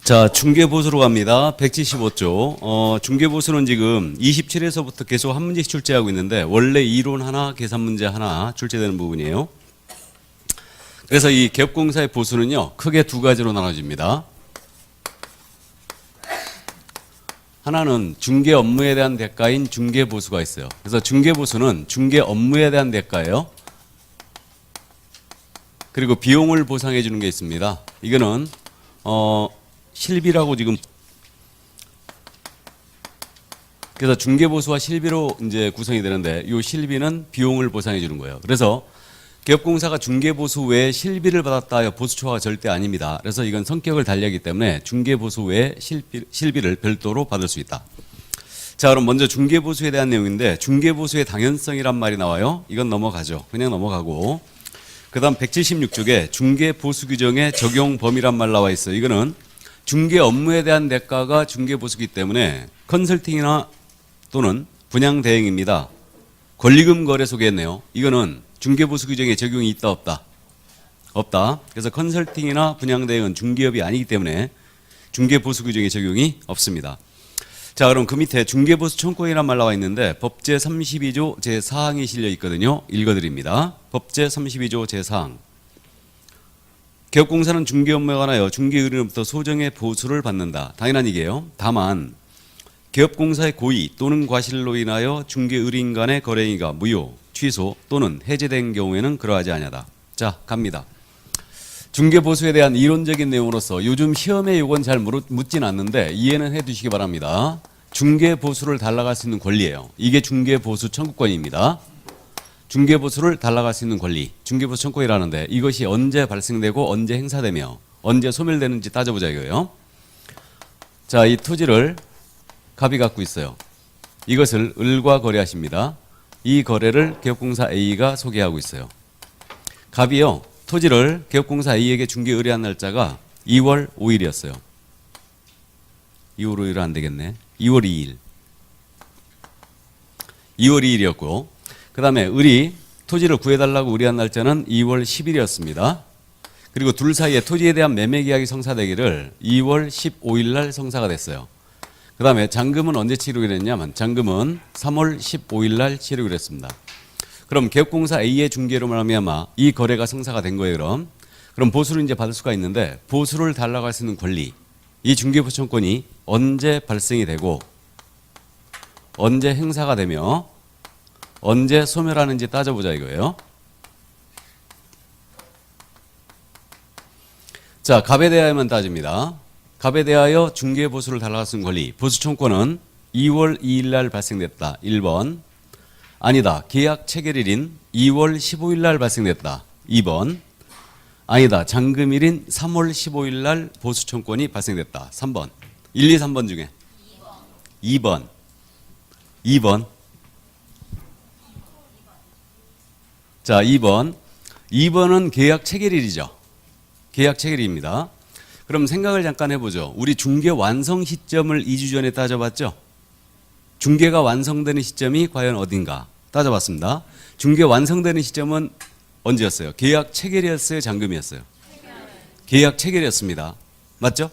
자, 중개보수로 갑니다. 175조. 중개보수는 지금 27에서부터 계속 한 문제씩 출제하고 있는데 원래 이론 하나, 계산 문제 하나 출제되는 부분이에요. 그래서 이 개업공사의 보수는요, 크게 두 가지로 나눠집니다. 하나는 중개 업무에 대한 대가인 중개보수가 있어요. 그래서 중개보수는 중개 업무에 대한 대가예요. 그리고 비용을 보상해 주는 게 있습니다. 이거는 실비라고 지금, 그래서 중개보수와 실비로 이제 구성이 되는데 이 실비는 비용을 보상해 주는 거예요. 그래서 개업공사가 중개보수 외에 실비를 받았다 하여 보수초과가 절대 아닙니다. 그래서 이건 성격을 달리하기 때문에 중개보수 외에 실비를 별도로 받을 수 있다. 자, 그럼 먼저 중개보수에 대한 내용인데 중개보수의 당연성이란 말이 나와요. 이건 넘어가죠. 그냥 넘어가고, 그 다음 176쪽에 중개보수 규정의 적용 범위란 말 나와 있어요. 이거는 중개 업무에 대한 대가가 중개보수이기 때문에 컨설팅이나 또는 분양 대행입니다. 권리금 거래 소개했네요. 이거는 중개보수 규정에 적용이 있다 없다? 없다. 그래서 컨설팅이나 분양 대행은 중개업이 아니기 때문에 중개보수 규정에 적용이 없습니다. 자, 그럼 그 밑에 중개보수 청구권이란 말 나와 있는데 법제 32조 제4항이 실려 있거든요. 읽어드립니다. 법제 32조 제4항. 개업공사는 중개 업무에 관하여 중개의뢰로부터 소정의 보수를 받는다. 당연한 얘기예요. 다만 개업공사의 고의 또는 과실로 인하여 중개의뢰인 간의 거래행위가 무효, 취소 또는 해제된 경우에는 그러하지 아니하다. 자, 갑니다. 중개보수에 대한 이론적인 내용으로서 요즘 시험에 이건 잘 묻진 않는데 이해는 해두시기 바랍니다. 중개보수를 달라갈 수 있는 권리예요. 이게 중개보수 청구권입니다. 중개보수를 달라갈 수 있는 권리, 중개보수 청구권이라는데 이것이 언제 발생되고 언제 행사되며 언제 소멸되는지 따져보자 이거예요. 자, 이 토지를 갑이 갖고 있어요. 이것을 을과 거래하십니다. 이 거래를 개업공사 A가 소개하고 있어요. 갑이요, 토지를 개업공사 A에게 중개 의뢰한 날짜가 2월 5일이었어요. 2월 5일은 안 되겠네. 2월 2일. 2월 2일이었고, 그 다음에 을이 토지를 구해달라고 의뢰한 날짜는 2월 10일이었습니다. 그리고 둘 사이에 토지에 대한 매매 계약이 성사되기를 2월 15일 날 성사가 됐어요. 그 다음에 잔금은 언제 치르기로 했냐면 잔금은 3월 15일 날 치르기로 했습니다. 그럼 개업공사 A의 중개로 말미암아 이 거래가 성사가 된 거예요. 그럼 보수를 이제 받을 수가 있는데 보수를 달라갈 수 있는 권리, 이 중개보수 청구권이 언제 발생이 되고 언제 행사가 되며 언제 소멸하는지 따져보자 이거예요. 자, 갑에 대하여만 따집니다. 갑에 대하여 중개보수를 달라갈 수 있는 권리, 보수 청구권은 2월 2일 날 발생됐다. 1번. 아니다. 계약 체결일인 2월 15일 날 발생됐다. 2번. 아니다. 잔금일인 3월 15일 날 보수 청구권이 발생됐다. 3번. 1, 2, 3번 중에 2번. 2번. 자, 2번. 2번은 계약 체결일이죠. 계약 체결일입니다. 그럼 생각을 잠깐 해보죠. 우리 중개 완성 시점을 2주 전에 따져봤죠? 중개가 완성되는 시점이 과연 어딘가 따져봤습니다. 중개 완성되는 시점은 언제였어요? 계약 체결이었어요? 잔금이었어요? 계약 체결이었습니다. 맞죠?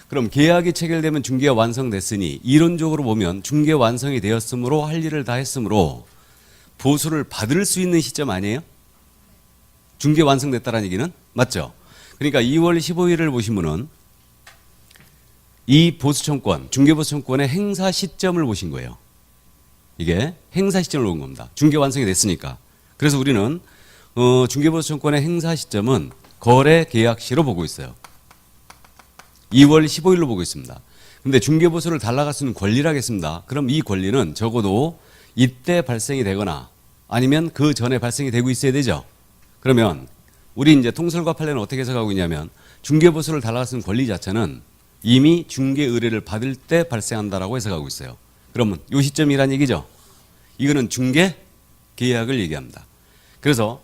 그럼 계약이 체결되면 중개가 완성됐으니 이론적으로 보면 중개 완성이 되었으므로 할 일을 다 했으므로 보수를 받을 수 있는 시점 아니에요? 중개 완성됐다는 얘기는? 맞죠? 그러니까 2월 15일을 보시면은 이 보수청권, 중개보수청권의 행사 시점을 보신 거예요. 이게 행사 시점을 본 겁니다. 중개 완성이 됐으니까. 그래서 우리는 중개보수청권의 행사 시점은 거래 계약시로 보고 있어요. 2월 15일로 보고 있습니다. 근데 중개보수를 달라갈 수 있는 권리라 하겠습니다. 그럼 이 권리는 적어도 이때 발생이 되거나 아니면 그 전에 발생이 되고 있어야 되죠. 그러면 우리 이제 통설과 판례는 어떻게 해석하고 있냐면 중개보수를 달라갈 수 있는 권리 자체는 이미 중개 의뢰를 받을 때 발생한다라고 해석하고 있어요. 그러면 이 시점이란 얘기죠. 이거는 중개 계약을 얘기합니다. 그래서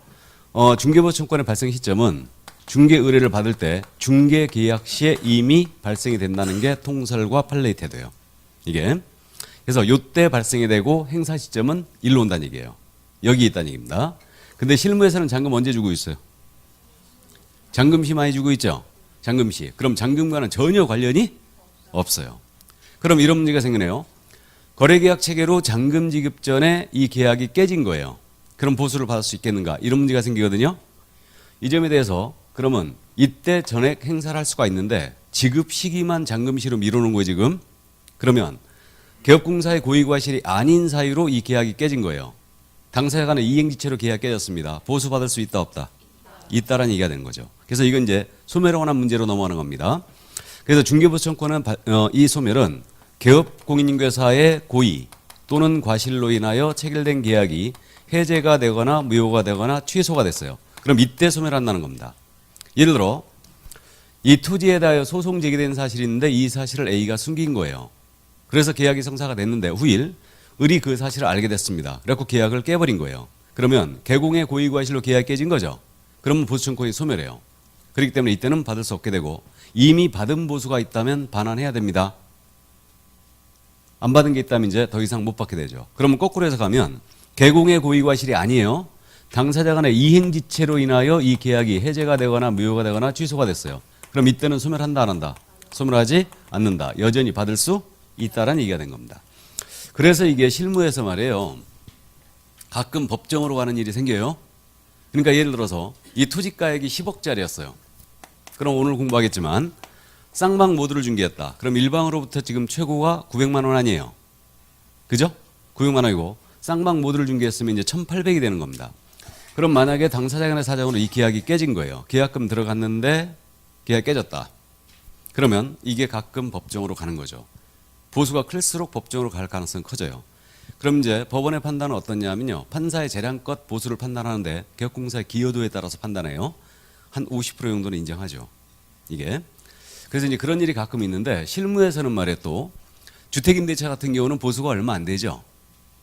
중개보수 청구권의 발생 시점은 중개 의뢰를 받을 때 중개 계약 시에 이미 발생이 된다는 게 통설과 판례의 태도예요. 이게 그래서 이때 발생이 되고 행사 시점은 일로 온다는 얘기예요. 여기 있다는 얘기입니다. 근데 실무에서는 잔금 언제 주고 있어요? 잔금 시 많이 주고 있죠. 잔금 시. 그럼 잔금과는 전혀 관련이 없어요. 그럼 이런 문제가 생기네요. 거래계약 체계로 잔금 지급 전에 이 계약이 깨진 거예요. 그럼 보수를 받을 수 있겠는가? 이런 문제가 생기거든요. 이 점에 대해서 그러면 이때 전액 행사를 할 수가 있는데 지급 시기만 잔금 시로 미루는 거예요, 지금. 그러면 개업공사의 고의과실이 아닌 사유로 이 계약이 깨진 거예요. 당사자 간의 이행지체로 계약 깨졌습니다. 보수받을 수 있다 없다? 있다라는 얘기가 되는 거죠. 그래서 이건 이제 소멸에 관한 문제로 넘어가는 겁니다. 그래서 중개보수청구는 이 소멸은 개업공인중개사의 고의 또는 과실로 인하여 체결된 계약이 해제가 되거나 무효가 되거나 취소가 됐어요. 그럼 이때 소멸한다는 겁니다. 예를 들어 이 토지에 대하여 소송 제기된 사실인데 이 사실을 A가 숨긴 거예요. 그래서 계약이 성사가 됐는데 후일 을이 그 사실을 알게 됐습니다. 그래서 계약을 깨버린 거예요. 그러면 개공의 고의과실로 계약이 깨진 거죠. 그러면 보수청구권이 소멸해요. 그렇기 때문에 이때는 받을 수 없게 되고 이미 받은 보수가 있다면 반환해야 됩니다. 안 받은 게 있다면 이제 더 이상 못 받게 되죠. 그러면 거꾸로 해서 가면 개공의 고의과실이 아니에요. 당사자 간의 이행지체로 인하여 이 계약이 해제가 되거나 무효가 되거나 취소가 됐어요. 그럼 이때는 소멸한다 안 한다? 소멸하지 않는다. 여전히 받을 수 있다라는 얘기가 된 겁니다. 그래서 이게 실무에서 말이에요. 가끔 법정으로 가는 일이 생겨요. 그러니까 예를 들어서 이 토지가액이 10억짜리였어요. 그럼 오늘 공부하겠지만 쌍방 모두를 중개했다. 그럼 일방으로부터 지금 최고가 900만 원 아니에요. 그죠? 900만 원이고 쌍방 모두를 중개했으면 이제 1,800이 되는 겁니다. 그럼 만약에 당사자 간의 사정으로 이 계약이 깨진 거예요. 계약금 들어갔는데 계약 깨졌다. 그러면 이게 가끔 법정으로 가는 거죠. 보수가 클수록 법정으로 갈 가능성이 커져요. 그럼 이제 법원의 판단은 어떻냐면요. 판사의 재량껏 보수를 판단하는데 개업공사의 기여도에 따라서 판단해요. 한 50% 정도는 인정하죠. 이게. 그래서 이제 그런 일이 가끔 있는데 실무에서는 말이에요. 또 주택임대차 같은 경우는 보수가 얼마 안 되죠.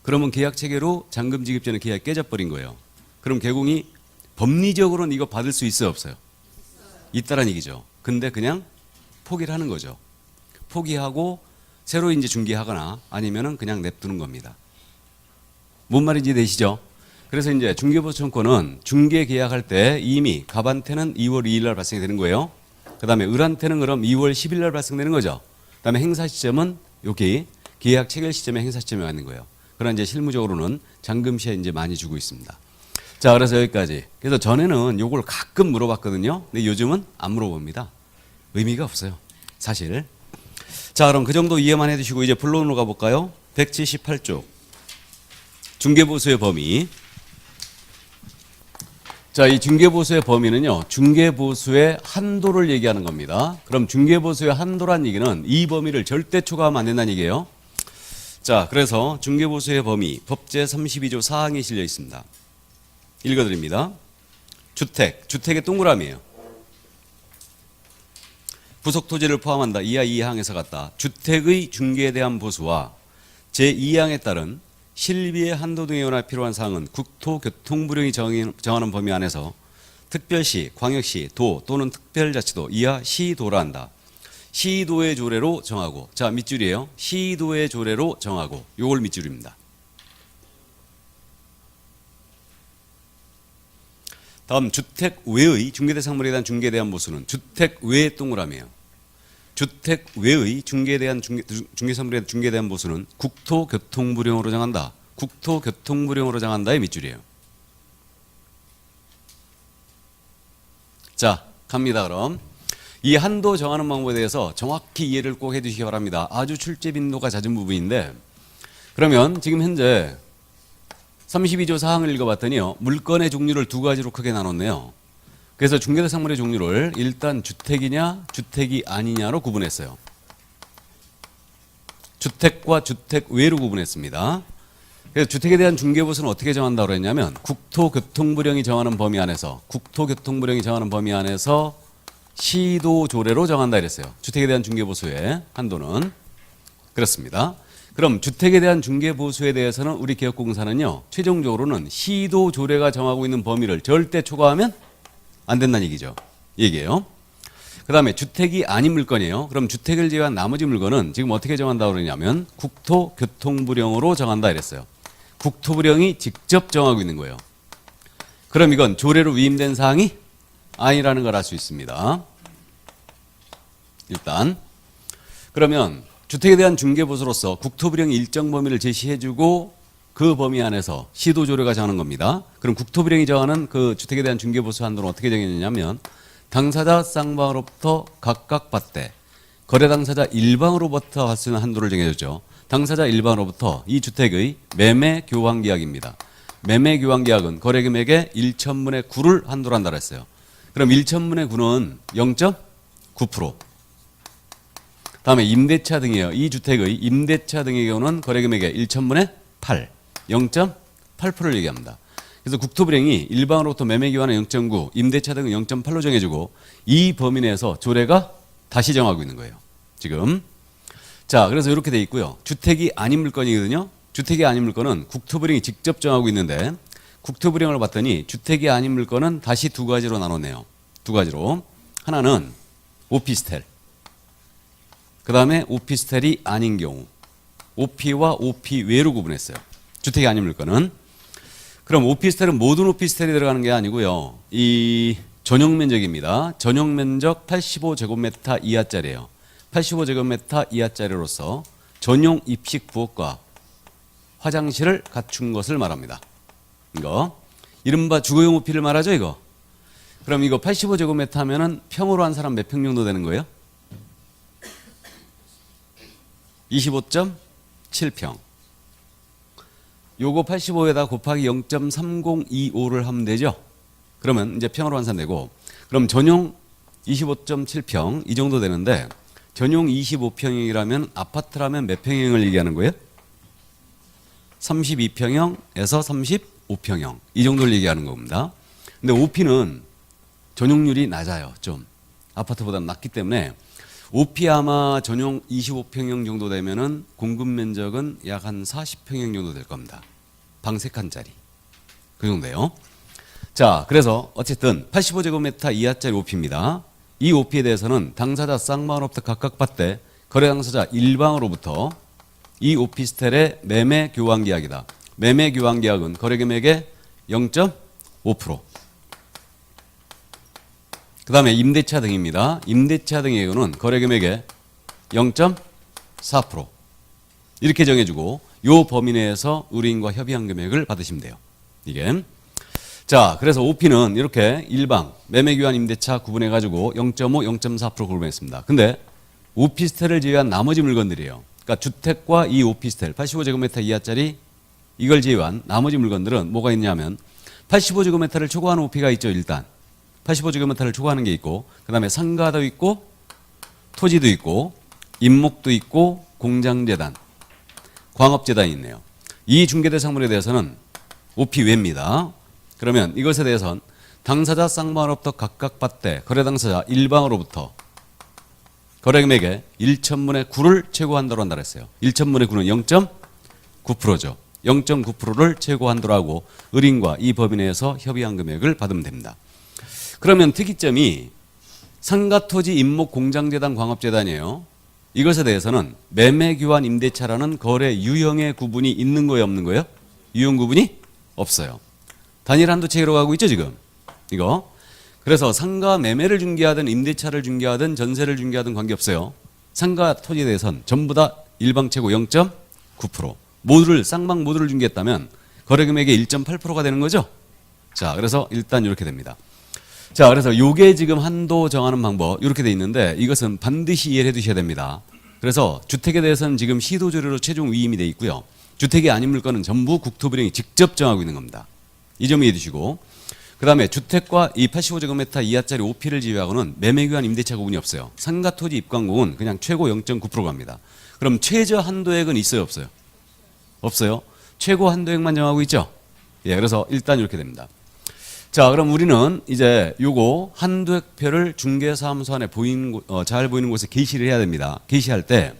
그러면 계약 체계로 잔금 지급 전에 계약이 깨져버린 거예요. 그럼 개공이 법리적으로는 이거 받을 수 있어요, 없어요? 있다란 얘기죠. 근데 그냥 포기를 하는 거죠. 포기하고 새로 이제 중개하거나 아니면은 그냥 냅두는 겁니다. 뭔 말인지 되시죠? 그래서 이제 중개보수청구는 중개 계약할 때 이미 갑한테는 2월 2일 날 발생이 되는 거예요. 그다음에 을한테는 그럼 2월 10일 날 발생되는 거죠. 그다음에 행사 시점은 여기 계약 체결 시점에 행사 시점에 있는 거예요. 그러나 이제 실무적으로는 잔금 시에 이제 많이 주고 있습니다. 자, 그래서 여기까지. 그래서 전에는 요걸 가끔 물어봤거든요. 근데 요즘은 안 물어봅니다. 의미가 없어요. 사실. 자, 그럼 그 정도 이해만 해두시고 이제 본론으로 가볼까요? 178쪽. 중개보수의 범위. 자, 이 중개보수의 범위는요. 중개보수의 한도를 얘기하는 겁니다. 그럼 중개보수의 한도란 얘기는 이 범위를 절대 초과하면 안 된다는 얘기예요. 자, 그래서 중개보수의 범위 법제 32조 4항에 실려 있습니다. 읽어드립니다. 주택의 동그라미예요. 부속토지를 포함한다. 이하 2항에서 같다. 주택의 중개에 대한 보수와 제2항에 따른 실비의 한도 등에 관한 필요한 사항은 국토교통부령이 정하는 범위 안에서 특별시, 광역시, 도 또는 특별자치도 이하 시도라 한다. 시도의 조례로 정하고. 자, 밑줄이에요. 시도의 조례로 정하고. 요걸 밑줄입니다. 다음 주택 외의 중개대상물에 대한 중개에 대한 보수는 주택 외의 동그라미예요. 주택 외의 중개에 대한 중개상물에 대한 중개에 대한 보수는 국토교통부령으로 정한다. 국토교통부령으로 정한다의 밑줄이에요. 자, 갑니다. 그럼 이 한도 정하는 방법에 대해서 정확히 이해를 꼭 해두시기 바랍니다. 아주 출제 빈도가 잦은 부분인데 그러면 지금 현재 32조 사항을 읽어봤더니요. 물건의 종류를 두 가지로 크게 나눴네요. 그래서 중개대상물의 종류를 일단 주택이냐 주택이 아니냐로 구분했어요. 주택과 주택 외로 구분했습니다. 그래서 주택에 대한 중개보수는 어떻게 정한다고 했냐면 국토교통부령이 정하는 범위 안에서 시도 조례로 정한다 이랬어요. 주택에 대한 중개보수의 한도는 그렇습니다. 그럼 주택에 대한 중개보수에 대해서는 우리 개업공사는요. 최종적으로는 시도 조례가 정하고 있는 범위를 절대 초과하면 안 된다는 얘기예요. 그 다음에 주택이 아닌 물건이에요. 그럼 주택을 제외한 나머지 물건은 지금 어떻게 정한다고 그러냐면 국토교통부령으로 정한다 이랬어요. 국토부령이 직접 정하고 있는 거예요. 그럼 이건 조례로 위임된 사항이 아니라는 걸 알 수 있습니다. 일단. 그러면 주택에 대한 중개보수로서 국토부령이 일정 범위를 제시해주고 그 범위 안에서 시도조례가 정하는 겁니다. 그럼 국토부령이 정하는 그 주택에 대한 중개보수 한도는 어떻게 정해졌냐면 당사자 쌍방으로부터 각각 받되 거래 당사자 일방으로부터 할 수 있는 한도를 정해줬죠. 당사자 일방으로부터 이 주택의 매매 교환 계약입니다. 매매 교환 계약은 거래 금액의 1천분의 9를 한도로 한다고 했어요. 그럼 1천분의 9는 0.9%. 다음에 임대차 등이에요. 이 주택의 임대차 등의 경우는 거래 금액의 1천분의 8, 0.8%를 얘기합니다. 그래서 국토부령이 일방으로부터 매매 교환은 0.9, 임대차 등은 0.8로 정해주고 이 범위 내에서 조례가 다시 정하고 있는 거예요. 지금. 자, 그래서 이렇게 돼 있고요. 주택이 아닌 물건이거든요. 주택이 아닌 물건은 국토부령이 직접 정하고 있는데 국토부령을 봤더니 주택이 아닌 물건은 다시 두 가지로 나눴네요. 두 가지로. 하나는 오피스텔. 그 다음에 오피스텔이 아닌 경우. OP와 OP 외로 구분했어요. 주택이 아닌 물건은. 그럼 오피스텔은 모든 오피스텔이 들어가는 게 아니고요. 이 전용 면적입니다. 전용 면적 85제곱미터 이하짜리예요. 85제곱미터 이하짜리로서 전용 입식 부엌과 화장실을 갖춘 것을 말합니다. 이거 이른바 주거용 오피를 말하죠, 이거. 그럼 이거 85제곱미터 하면은 평으로 한 사람 몇 평 정도 되는 거예요? 25.7평. 요거 85에다 곱하기 0.3025를 하면 되죠. 그러면 이제 평으로 환산되고, 그럼 전용 25.7평 이 정도 되는데 전용 25평형이라면 아파트라면 몇 평형을 얘기하는 거예요? 32평형에서 35평형 이 정도를 얘기하는 겁니다. 근데 OP는 전용률이 낮아요. 좀 아파트보다 낮기 때문에 OP 아마 전용 25평형 정도 되면은 공급 면적은 약 한 40평형 정도 될 겁니다. 방 3칸짜리. 그 정도예요. 자, 그래서 어쨌든 85제곱미터 이하짜리 OP입니다. 이 OP에 대해서는 당사자 쌍방으로부터 각각 받되 거래 당사자 일방으로부터 이 오피스텔의 매매 교환 계약이다. 매매 교환 계약은 거래 금액의 0.5%. 그 다음에 임대차 등입니다. 임대차 등의 경우는 거래 금액의 0.4%. 이렇게 정해주고 요 범위 내에서 의뢰인과 협의한 금액을 받으시면 돼요. 이게. 자, 그래서 OP는 이렇게 일방 매매 교환 임대차 구분해가지고 0.5, 0.4% 구분했습니다. 근데 오피스텔을 제외한 나머지 물건들이에요. 그러니까 주택과 이 오피스텔 85제곱미터 이하짜리 이걸 제외한 나머지 물건들은 뭐가 있냐면 85제곱미터를 초과하는 OP가 있죠. 일단 85제곱미터를 초과하는 게 있고, 그 다음에 상가도 있고 토지도 있고 임목도 있고 공장재단, 광업재단이 있네요. 이 중개대상물에 대해서는 OP 외입니다. 그러면 이것에 대해서는 당사자 쌍방으로부터 각각 받되 거래 당사자 일방으로부터 거래 금액의 1천분의 9를 최고한도로 한다고 했어요. 1천분의 9는 0.9%죠. 0.9%를 최고한도로 하고 의뢰인과 이 범위 내에서 협의한 금액을 받으면 됩니다. 그러면 특이점이 상가토지 임목 공장재단 광업재단이에요. 이것에 대해서는 매매교환 임대차라는 거래 유형의 구분이 있는 거예요, 없는 거예요? 유형 구분이 없어요. 단일 한도 체계로 가고 있죠, 지금. 이거. 그래서 상가 매매를 중개하든 임대차를 중개하든 전세를 중개하든 관계없어요. 상가 토지에 대해서는 전부 다 일방채고 0.9%. 모두를 쌍방 모두를 중개했다면 거래 금액의 1.8%가 되는 거죠. 자, 그래서 일단 이렇게 됩니다. 자, 그래서 요게 지금 한도 정하는 방법 이렇게 돼 있는데 이것은 반드시 이해를 해 두셔야 됩니다. 그래서 주택에 대해서는 지금 시도조례로 최종 위임이 돼 있고요. 주택이 아닌 물건은 전부 국토부령이 직접 정하고 있는 겁니다. 이 점 이해해 두시고, 그 다음에 주택과 이 85제곱미터 이하짜리 OP를 제외하고는 매매교환 임대차 구분이 없어요. 상가토지 입광공은 그냥 최고 0.9% 갑니다. 그럼 최저 한도액은 있어요, 없어요? 없어요. 최고 한도액만 정하고 있죠. 예, 그래서 일단 이렇게 됩니다. 자, 그럼 우리는 이제 요거 한도액표를 중개사무소 안에 잘 보이는 곳에 게시를 해야 됩니다. 게시할 때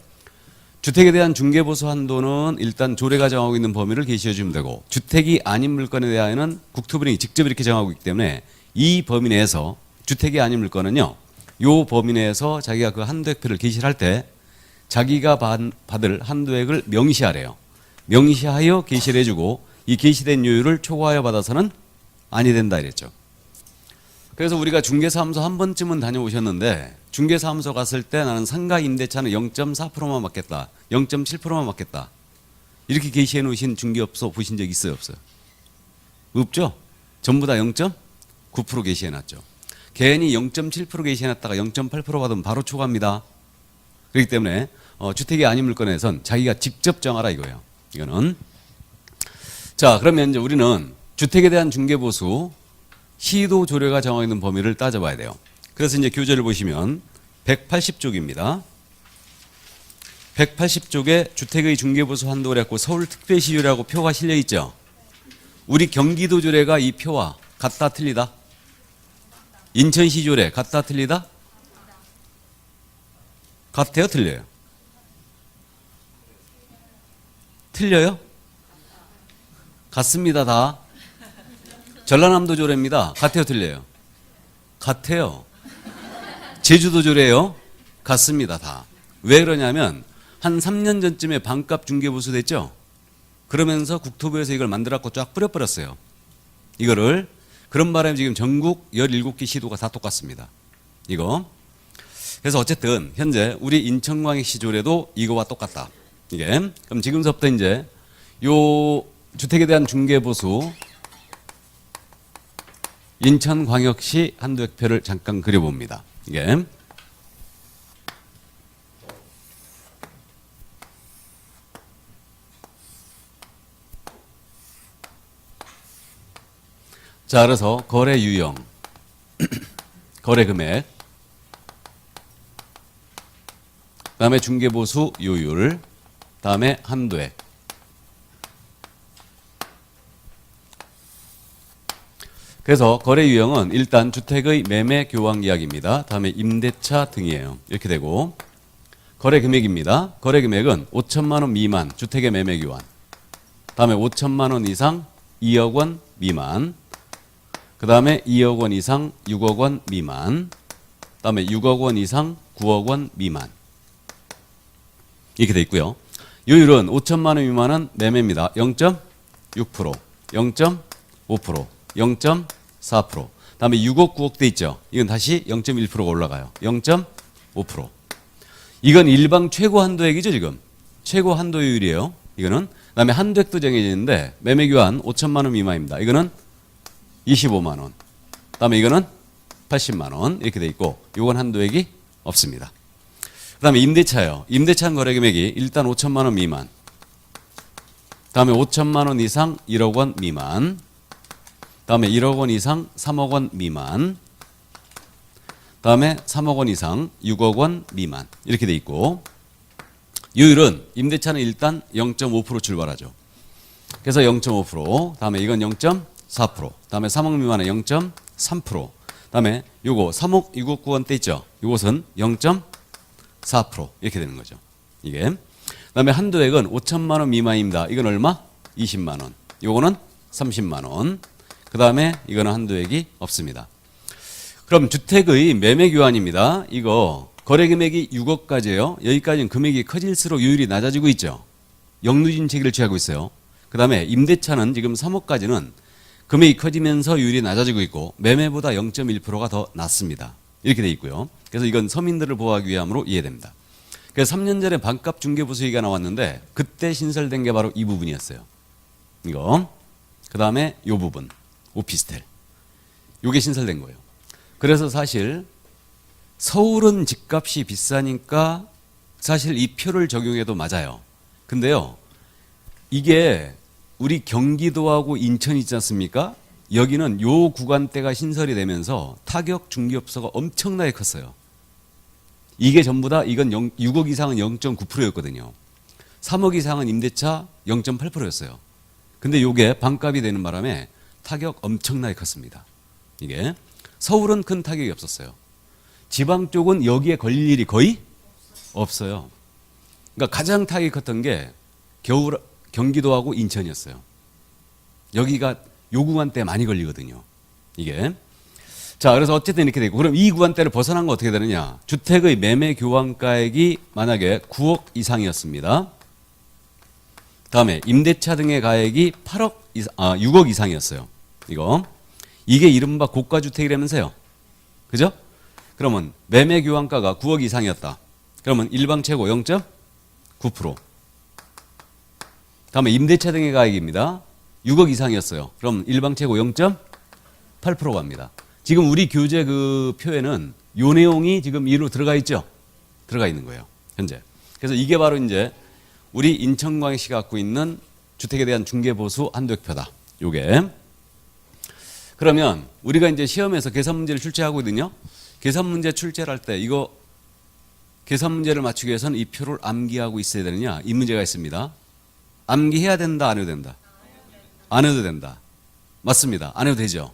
주택에 대한 중개보수 한도는 일단 조례가 정하고 있는 범위를 게시해 주면 되고, 주택이 아닌 물건에 대하여는 국토부령이 직접 이렇게 정하고 있기 때문에 이 범위 내에서 주택이 아닌 물건은요, 요 범위 내에서 자기가 그 한도액표를 게시를 할 때 자기가 받을 한도액을 명시하래요. 명시하여 게시를 해주고 이 게시된 요율을 초과하여 받아서는 아니 된다 이랬죠. 그래서 우리가 중개사무소 한 번쯤은 다녀오셨는데 중개사무소 갔을 때 나는 상가 임대차는 0.4%만 받겠다. 0.7%만 받겠다. 이렇게 게시해 놓으신 중개업소 보신 적 있어요, 없어요? 없죠? 전부 다 0.9% 게시해 놨죠. 괜히 0.7% 게시해 놨다가 0.8% 받으면 바로 초과합니다. 그렇기 때문에 주택이 아닌 물건에선 자기가 직접 정하라 이거예요. 이거는. 자, 그러면 이제 우리는 주택에 대한 중개보수 시도 조례가 정하고 있는 범위를 따져봐야 돼요. 그래서 이제 교재를 보시면 180쪽입니다. 180쪽에 주택의 중개보수 한도를 했고 서울특별시조례하고 표가 실려 있죠. 우리 경기도조례가 이 표와 같다 틀리다? 인천시조례 같다 틀리다? 같아요, 틀려요? 틀려요? 같습니다, 다. 전라남도 조례입니다. 같아요, 틀려요? 같아요. 제주도 조례요? 같습니다, 다. 왜 그러냐면 한 3년 전쯤에 반값 중개보수 됐죠? 그러면서 국토부에서 이걸 만들었고 쫙 뿌려버렸어요. 이거를. 그런 바람에 지금 전국 17개 시도가 다 똑같습니다. 이거. 그래서 어쨌든 현재 우리 인천광역시 조례도 이거와 똑같다. 이게. 그럼 지금서부터 이제 요 주택에 대한 중개보수 인천광역시 한도액표를 잠깐 그려봅니다. 이게. 자, 그래서 거래 유형, 거래 금액, 그다음에 중개보수 요율, 다음에 한도액. 그래서 거래 유형은 일단 주택의 매매 교환 계약입니다. 다음에 임대차 등이에요. 이렇게 되고 거래 금액입니다. 거래 금액은 5천만 원 미만 주택의 매매 교환. 다음에 5천만 원 이상 2억 원 미만. 그다음에 2억 원 이상 6억 원 미만. 그다음에 6억 원 이상 9억 원 미만. 이렇게 돼 있고요. 요율은 5천만 원 미만은 매매입니다. 0.6%, 0.5%, 0.4%. 다음에 6억, 9억 돼 있죠. 이건 다시 0.1%가 올라가요. 0.5%. 이건 일방 최고 한도액이죠, 지금. 최고 한도율이에요. 이거는. 그다음에 한도액도 정해져 있는데 매매 교환 5천만 원 미만입니다. 이거는 25만 원. 그다음에 이거는 80만 원 이렇게 돼 있고 이건 한도액이 없습니다. 그다음에 임대차요. 임대차 거래 금액이 일단 5천만 원 미만. 그다음에 5천만 원 이상 1억 원 미만. 그다음에 1억 원 이상 3억 원 미만. 그다음에 3억 원 이상 6억 원 미만. 이렇게 돼 있고 요율은 임대차는 일단 0.5% 출발하죠. 그래서 0.5%. 다음에 이건 0.4%. 다음에 3억 미만은 0.3%. 다음에 요거 3억 6억 9원 떼 있죠. 요것은 0.4% 이렇게 되는 거죠. 이게. 그다음에 한도액은 5천만 원 미만입니다. 이건 얼마? 20만 원. 요거는 30만 원. 그다음에 이거는 한도액이 없습니다. 그럼 주택의 매매 교환입니다. 이거 거래 금액이 6억까지예요. 여기까지는 금액이 커질수록 요율이 낮아지고 있죠. 역누진 체계를 취하고 있어요. 그다음에 임대차는 지금 3억까지는 금액이 커지면서 요율이 낮아지고 있고 매매보다 0.1%가 더 낮습니다. 이렇게 돼 있고요. 그래서 이건 서민들을 보호하기 위함으로 이해됩니다. 그래서 3년 전에 반값 중개보수 얘기가 나왔는데 그때 신설된 게 바로 이 부분이었어요. 이거. 그다음에 이 부분. 오피스텔. 이게 신설된 거예요. 그래서 사실 서울은 집값이 비싸니까 사실 이 표를 적용해도 맞아요. 근데요. 이게 우리 경기도하고 인천이 있지 않습니까? 여기는 요 구간대가 신설이 되면서 타격 중개업소가 엄청나게 컸어요. 이게 전부 다 이건 6억 이상은 0.9%였거든요. 3억 이상은 임대차 0.8%였어요. 근데 요게 반값이 되는 바람에 타격 엄청나게 컸습니다. 이게 서울은 큰 타격이 없었어요. 지방 쪽은 여기에 걸릴 일이 거의 없어요. 그러니까 가장 타격이 컸던 게 경기도하고 인천이었어요. 여기가 요 구간대 많이 걸리거든요. 이게. 자, 그래서 어쨌든 이렇게 되고 그럼 이 구간대를 벗어난 거 어떻게 되느냐? 주택의 매매 교환가액이 만약에 9억 이상이었습니다. 다음에 임대차 등의 가액이 6억 이상이었어요. 이거. 이게 이른바 고가주택이라면서요. 그죠? 그러면 매매 교환가가 9억 이상이었다. 그러면 일방 최고 0.9%. 다음에 임대차 등의 가액입니다. 6억 이상이었어요. 그럼 일방 최고 0.8% 갑니다. 지금 우리 교재 그 표에는 요 내용이 지금 이로 들어가 있죠? 들어가 있는 거예요. 현재. 그래서 이게 바로 이제 우리 인천광역시가 갖고 있는 주택에 대한 중개보수 한도액표다. 요게. 그러면 우리가 이제 시험에서 계산 문제를 출제하거든요. 계산 문제 출제를 할 때 이거 계산 문제를 맞추기 위해서는 이 표를 암기하고 있어야 되느냐? 이 문제가 있습니다. 암기해야 된다, 안 해도 된다? 안 해도 된다. 맞습니다. 안 해도 되죠.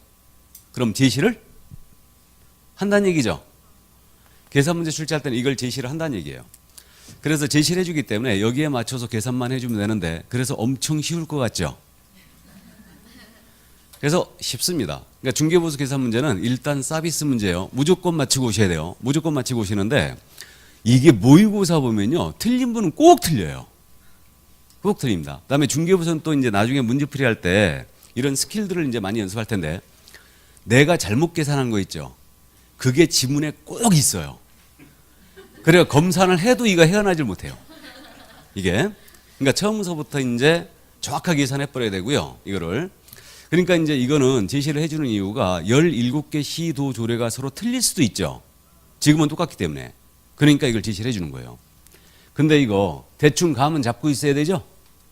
그럼 제시를 한다는 얘기죠. 계산 문제 출제할 때는 이걸 제시를 한다는 얘기예요. 그래서 제시를 해주기 때문에 여기에 맞춰서 계산만 해주면 되는데 그래서 엄청 쉬울 것 같죠. 그래서 쉽습니다. 그러니까 중개보수 계산 문제는 일단 서비스 문제예요. 무조건 맞히고 오셔야 돼요. 무조건 맞히고 오시는데 이게 모의고사 보면요. 틀린 분은 꼭 틀려요. 꼭 틀립니다. 그다음에 중개보수는 또 이제 나중에 문제풀이 할 때 이런 스킬들을 이제 많이 연습할 텐데 내가 잘못 계산한 거 있죠. 그게 지문에 꼭 있어요. 그래야 검산을 해도 이거 헤어나질 못해요. 이게. 그러니까 처음서부터 이제 정확하게 계산해 버려야 되고요. 이거를. 그러니까 이제 이거는 제시를 해주는 이유가 17개 시도 조례가 서로 틀릴 수도 있죠. 지금은 똑같기 때문에. 그러니까 이걸 제시를 해주는 거예요. 근데 이거 대충 감은 잡고 있어야 되죠?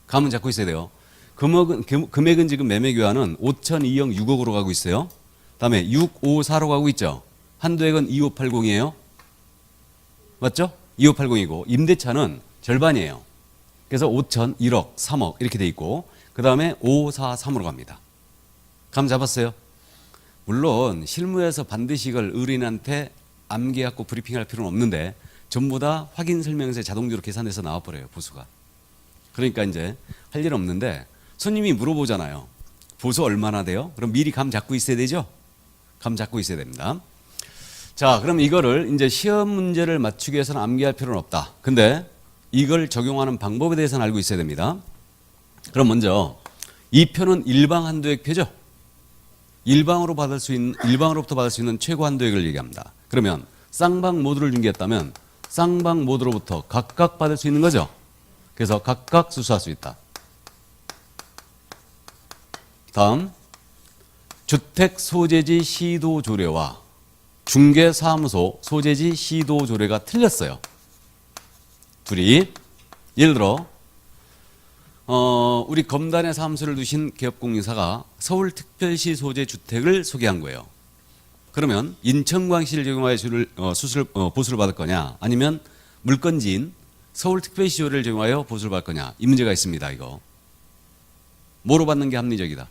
감은 잡고 있어야 돼요. 금액은 지금 매매 교환은 5,200 6억으로 가고 있어요. 다음에 654로 가고 있죠. 한도액은 2580이에요. 맞죠? 2580이고 임대차는 절반이에요. 그래서 5천, 1억, 3억 이렇게 돼 있고 그 다음에 543으로 갑니다. 감 잡았어요? 물론 실무에서 반드시 이걸 의뢰인한테 암기하고 브리핑할 필요는 없는데 전부 다 확인 설명서에 자동적으로 계산돼서 나와버려요. 보수가. 그러니까 이제 할 일 없는데 손님이 물어보잖아요. 보수 얼마나 돼요? 그럼 미리 감 잡고 있어야 되죠? 감 잡고 있어야 됩니다. 자, 그럼 이거를 이제 시험 문제를 맞추기 위해서는 암기할 필요는 없다. 근데 이걸 적용하는 방법에 대해서는 알고 있어야 됩니다. 그럼 먼저 이 표는 일방 한도액 표죠. 일방으로부터 받을 수 있는 최고 한도액을 얘기합니다. 그러면 쌍방 모두를 중개했다면 쌍방 모두로부터 각각 받을 수 있는 거죠. 그래서 각각 수수할 수 있다. 다음 주택 소재지 시도 조례와 중개사무소 소재지 시도 조례가 틀렸어요. 둘이 예를 들어 우리 검단에 사무소를 두신 기업공인사가 서울특별시 소재 주택을 소개한 거예요. 그러면 인천광역시를 적용하여 보수를 받을 거냐 아니면 물건지인 서울특별시 조례를 적용하여 보수를 받을 거냐 이 문제가 있습니다. 이거 뭐로 받는 게 합리적이다?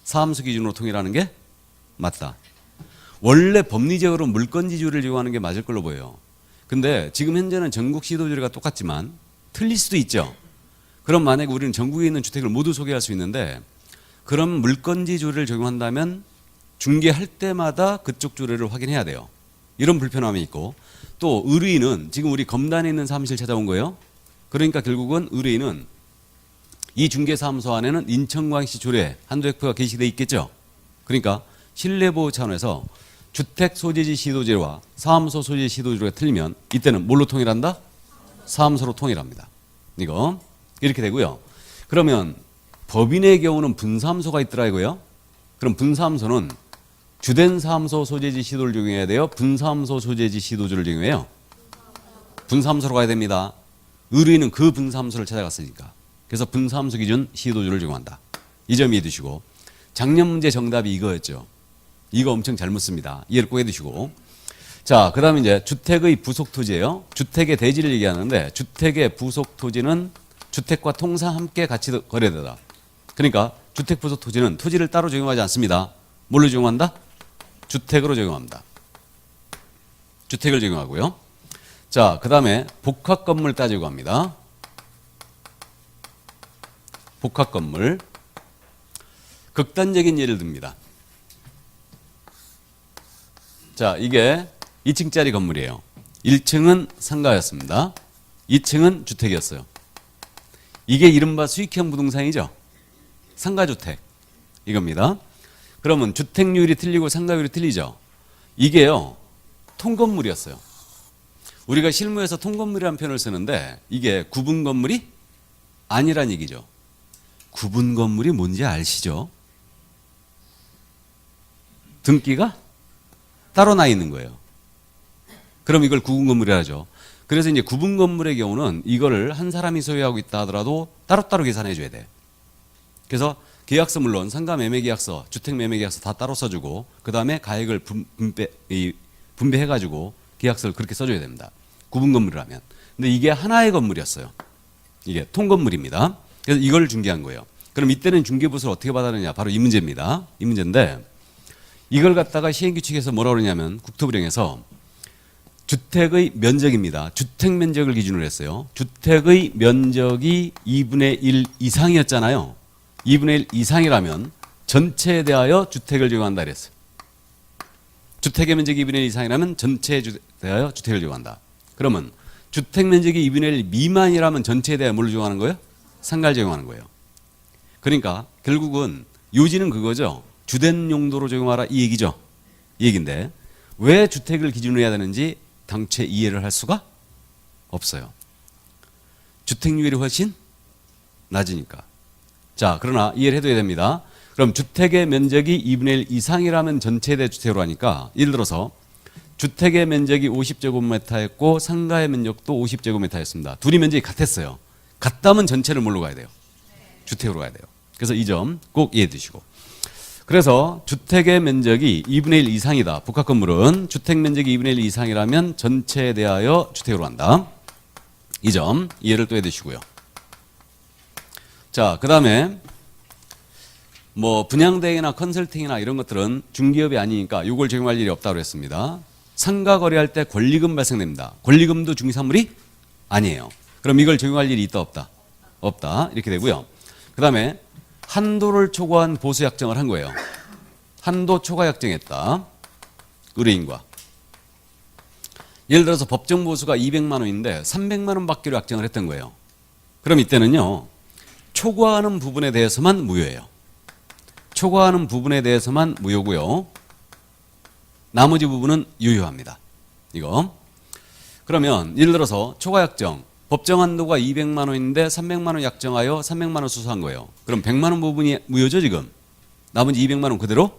사무소 기준으로 통일하는 게 맞다. 원래 법리적으로 물건지조를 적용하는 게 맞을 걸로 보여요. 근데 지금 현재는 전국 시도조례가 똑같지만 틀릴 수도 있죠. 그럼 만약에 우리는 전국에 있는 주택을 모두 소개할 수 있는데 그럼 물건지 조례를 적용한다면 중개할 때마다 그쪽 조례를 확인해야 돼요. 이런 불편함이 있고 또 의뢰인은 지금 우리 검단에 있는 사무실 찾아온 거예요. 그러니까 결국은 의뢰인은 이 중개사무소 안에는 인천광역시 조례 한도액표가 게시되어 있겠죠. 그러니까 신뢰보호 차원에서 주택 소재지 시도조례와 사무소 소재지 시도조례가 틀리면 이때는 뭘로 통일한다? 사무소로 통일합니다. 이거 이렇게 되고요. 그러면 법인의 경우는 분사무소가 있더라 이거요. 그럼 분사무소는 주된 사무소 소재지 시도를 적용해야 돼요. 분사무소 소재지 시도조를 적용해요. 분사무소로 가야 됩니다. 의뢰인은 그 분사무소를 찾아갔으니까. 그래서 분사무소 기준 시도조를 적용한다. 이 점 이해해 두시고 작년 문제 정답이 이거였죠. 이거 엄청 잘 묻습니다. 이해를 꼭 해두시고 자, 그 다음에 이제 주택의 부속 토지예요. 주택의 대지를 얘기하는데 주택의 부속 토지는 주택과 통상 함께 같이 거래되다. 그러니까 주택 부속 토지는 토지를 따로 적용하지 않습니다. 뭘로 적용한다? 주택으로 적용합니다. 주택을 적용하고요. 자, 그 다음에 복합 건물 따지고 합니다. 복합 건물. 극단적인 예를 듭니다. 자, 이게 2층짜리 건물이에요. 1층은 상가였습니다. 2층은 주택이었어요. 이게 이른바 수익형 부동산이죠. 상가주택 이겁니다. 그러면 주택률이 틀리고 상가율이 틀리죠. 이게요, 통건물이었어요. 우리가 실무에서 통건물이라는 표현을 쓰는데 이게 구분 건물이 아니란 얘기죠. 구분 건물이 뭔지 아시죠? 등기가 따로 나 있는 거예요. 그럼 이걸 구분 건물이라 하죠. 그래서 이제 구분 건물의 경우는 이거를 한 사람이 소유하고 있다 하더라도 따로따로 계산해 줘야 돼. 그래서 계약서 물론 상가 매매 계약서, 주택 매매 계약서 다 따로 써주고 그 다음에 가액을 분배해가지고 계약서를 그렇게 써줘야 됩니다. 구분 건물이라면. 근데 이게 하나의 건물이었어요. 이게 통건물입니다. 그래서 이걸 중개한 거예요. 그럼 이때는 중개부서를 어떻게 받았느냐? 바로 이 문제입니다. 이 문제인데 이걸 갖다가 시행규칙에서 뭐라 그러냐면 국토부령에서 주택의 면적입니다. 주택 면적을 기준으로 했어요. 주택의 면적이 2분의 1 이상이었잖아요. 2분의 1 이상이라면 전체에 대하여 주택을 제공한다 그랬어요. 주택의 면적이 2분의 1 이상이라면 전체에 대하여 주택을 제공한다. 그러면 주택 면적이 2분의 1 미만이라면 전체에 대하여 뭘 제공하는 거예요? 상가를 제공하는 거예요. 그러니까 결국은 요지는 그거죠. 주된 용도로 제공하라 이 얘기죠. 이 얘기인데 왜 주택을 기준으로 해야 되는지 당최 이해를 할 수가 없어요. 주택률이 훨씬 낮으니까. 자, 그러나 이해를 해둬야 됩니다. 그럼 주택의 면적이 2분의 1 이상이라면 전체에 대해 주택으로 하니까 예를 들어서 주택의 면적이 50제곱미터였고 상가의 면적도 50제곱미터였습니다. 둘이 면적이 같았어요. 같다면 전체를 뭘로 가야 돼요? 주택으로 가야 돼요. 그래서 이 점 꼭 이해해 두시고. 그래서 주택의 면적이 2분의 1 이상이다. 복합 건물은 주택 면적이 2분의 1 이상이라면 전체에 대하여 주택으로 한다. 이 점 이해를 또 해 두시고요. 자, 그 다음에 뭐 분양대행이나 컨설팅이나 이런 것들은 중개업이 아니니까 이걸 적용할 일이 없다고 했습니다. 상가 거래할 때 권리금 발생됩니다. 권리금도 중개사물이 아니에요. 그럼 이걸 적용할 일이 있다 없다? 없다. 이렇게 되고요. 그 다음에 한도를 초과한 보수 약정을 한 거예요. 한도 초과 약정했다. 의뢰인과. 예를 들어서 법정 보수가 200만 원인데 300만 원 받기로 약정을 했던 거예요. 그럼 이때는요. 초과하는 부분에 대해서만 무효예요. 초과하는 부분에 대해서만 무효고요. 나머지 부분은 유효합니다. 이거. 그러면 예를 들어서 초과 약정. 법정 한도가 200만 원인데 300만 원 약정하여 300만 원 수수한 거예요. 그럼 100만 원 부분이 무효죠 지금. 나머지 200만 원 그대로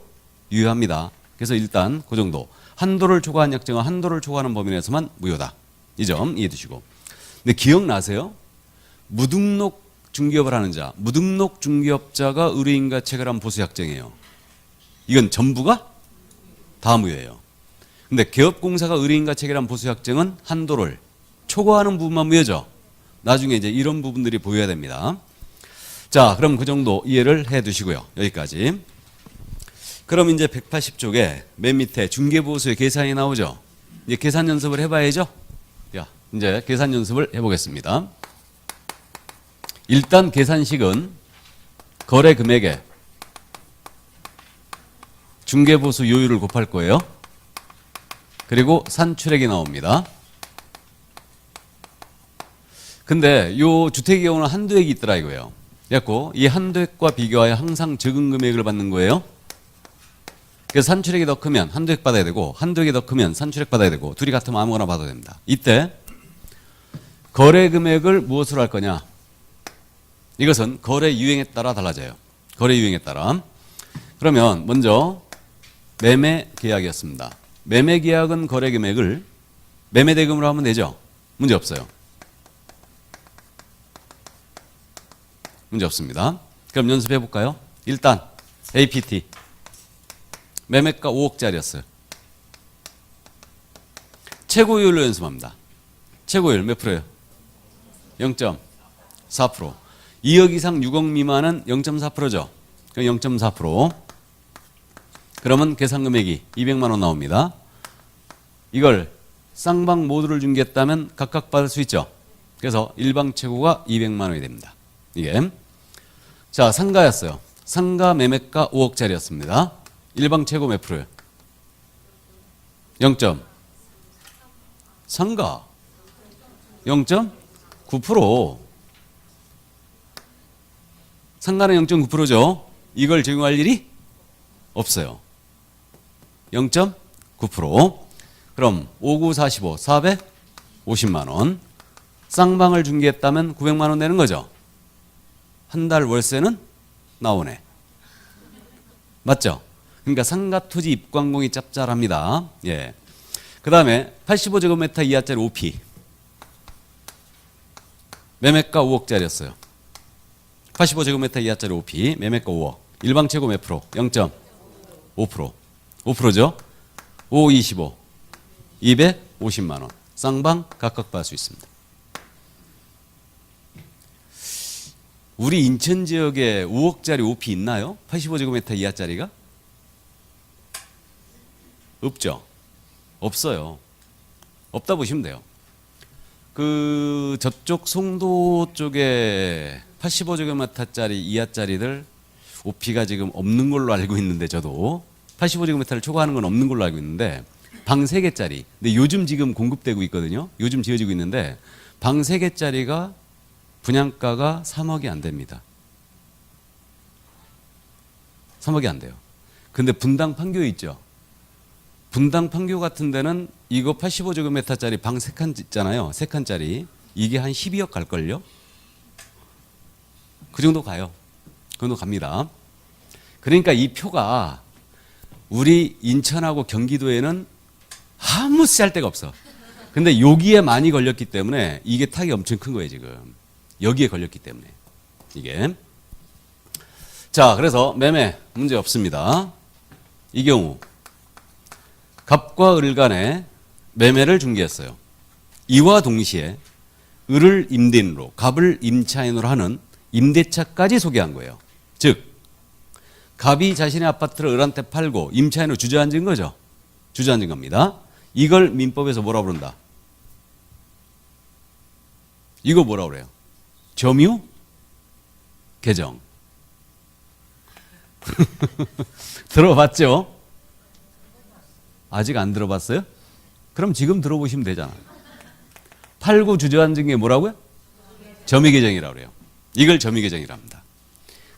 유효합니다. 그래서 일단 그 정도. 한도를 초과한 약정은 한도를 초과하는 범위 내에서만 무효다. 이 점 이해해 두시고. 근데 기억나세요? 무등록 중개업을 하는 자, 무등록 중개업자가 의뢰인과 체결한 보수약정이에요. 이건 전부가 다 무효예요. 근데 개업공사가 의뢰인과 체결한 보수약정은 한도를 초과하는 부분만 무효죠. 나중에 이제 이런 부분들이 보여야 됩니다. 자, 그럼 그 정도 이해를 해 두시고요. 여기까지. 그럼 이제 180쪽에 맨 밑에 중개보수의 계산이 나오죠. 이제 계산 연습을 해봐야죠. 자, 이제 계산 연습을 해보겠습니다. 일단 계산식은 거래 금액에 중개보수 요율을 곱할 거예요. 그리고 산출액이 나옵니다. 근데 요 주택의 경우는 한도액이 있더라 이거예요. 그래갖고 이 한도액과 비교하여 항상 적은 금액을 받는 거예요. 그래서 산출액이 더 크면 한도액 받아야 되고 한도액이 더 크면 산출액 받아야 되고 둘이 같으면 아무거나 받아도 됩니다. 이때 거래 금액을 무엇으로 할 거냐? 이것은 거래 유형에 따라 달라져요. 거래 유형에 따라. 그러면 먼저 매매 계약이었습니다. 매매 계약은 거래 금액을 매매 대금으로 하면 되죠. 문제 없어요. 문제 없습니다. 그럼 연습해 볼까요? 일단 APT 매매가 5억짜리였어요. 최고율로 연습합니다. 최고율 몇 프로예요? 0.4%. 2억 이상 6억 미만은 0.4%죠. 그럼 0.4%. 그러면 계산 금액이 200만 원 나옵니다. 이걸 쌍방 모두를 중개했다면 각각 받을 수 있죠. 그래서 일방 최고가 200만 원이 됩니다. 이게. 자, 상가였어요. 상가 매매가 5억짜리였습니다. 일방 최고 몇 프로예요? 0. 상가 0.9%. 상가는 0.9%죠. 이걸 적용할 일이 없어요. 0.9%. 그럼 5, 9, 45, 450만 원. 쌍방을 중개했다면 900만 원 내는 거죠. 한 달 월세는 나오네. 맞죠? 그러니까 상가토지 입광공이 짭짤합니다. 예. 그 다음에 85제곱미터 이하짜리 5P. 매매가 5억짜리였어요. 85제곱미터 이하짜리 5P. 매매가 5억. 일방채고 몇 프로? 0.5%. 5%죠? 5, 25. 250만 원. 쌍방 각각 받을 수 있습니다. 우리 인천 지역에 5억짜리 5P 있나요? 85제곱미터 이하짜리가? 없죠. 없어요. 없다 보시면 돼요. 그 저쪽 송도 쪽에 85제곱미터짜리 이하짜리들 5P가 지금 없는 걸로 알고 있는데 저도 85제곱미터를 초과하는 건 없는 걸로 알고 있는데 방 3개짜리. 근데 요즘 지금 공급되고 있거든요. 요즘 지어지고 있는데 방 3개짜리가 분양가가 3억이 안 됩니다. 3억이 안 돼요. 근데 분당 판교 있죠. 분당 판교 같은 데는 이거 85제곱미터짜리 방 3칸 있잖아요. 3칸짜리. 이게 한 12억 갈걸요? 그 정도 가요. 그 정도 갑니다. 그러니까 이 표가 우리 인천하고 경기도에는 아무 쓰할 데가 없어. 근데 여기에 많이 걸렸기 때문에 이게 타격이 엄청 큰 거예요, 지금. 여기에 걸렸기 때문에. 이게. 자, 그래서 매매 문제 없습니다. 이 경우 갑과 을 간에 매매를 중개했어요. 이와 동시에 을을 임대인으로 갑을 임차인으로 하는 임대차까지 소개한 거예요. 즉 갑이 자신의 아파트를 을한테 팔고 임차인으로 주저앉은 거죠. 주저앉은 겁니다. 이걸 민법에서 뭐라 부른다? 이거 뭐라 그래요? 점유 개정. 들어봤죠? 아직 안 들어봤어요? 그럼 지금 들어보시면 되잖아. 팔고 주저앉은 게 뭐라고요? 점유개정이라고 그래요. 이걸 점유개정이라 합니다.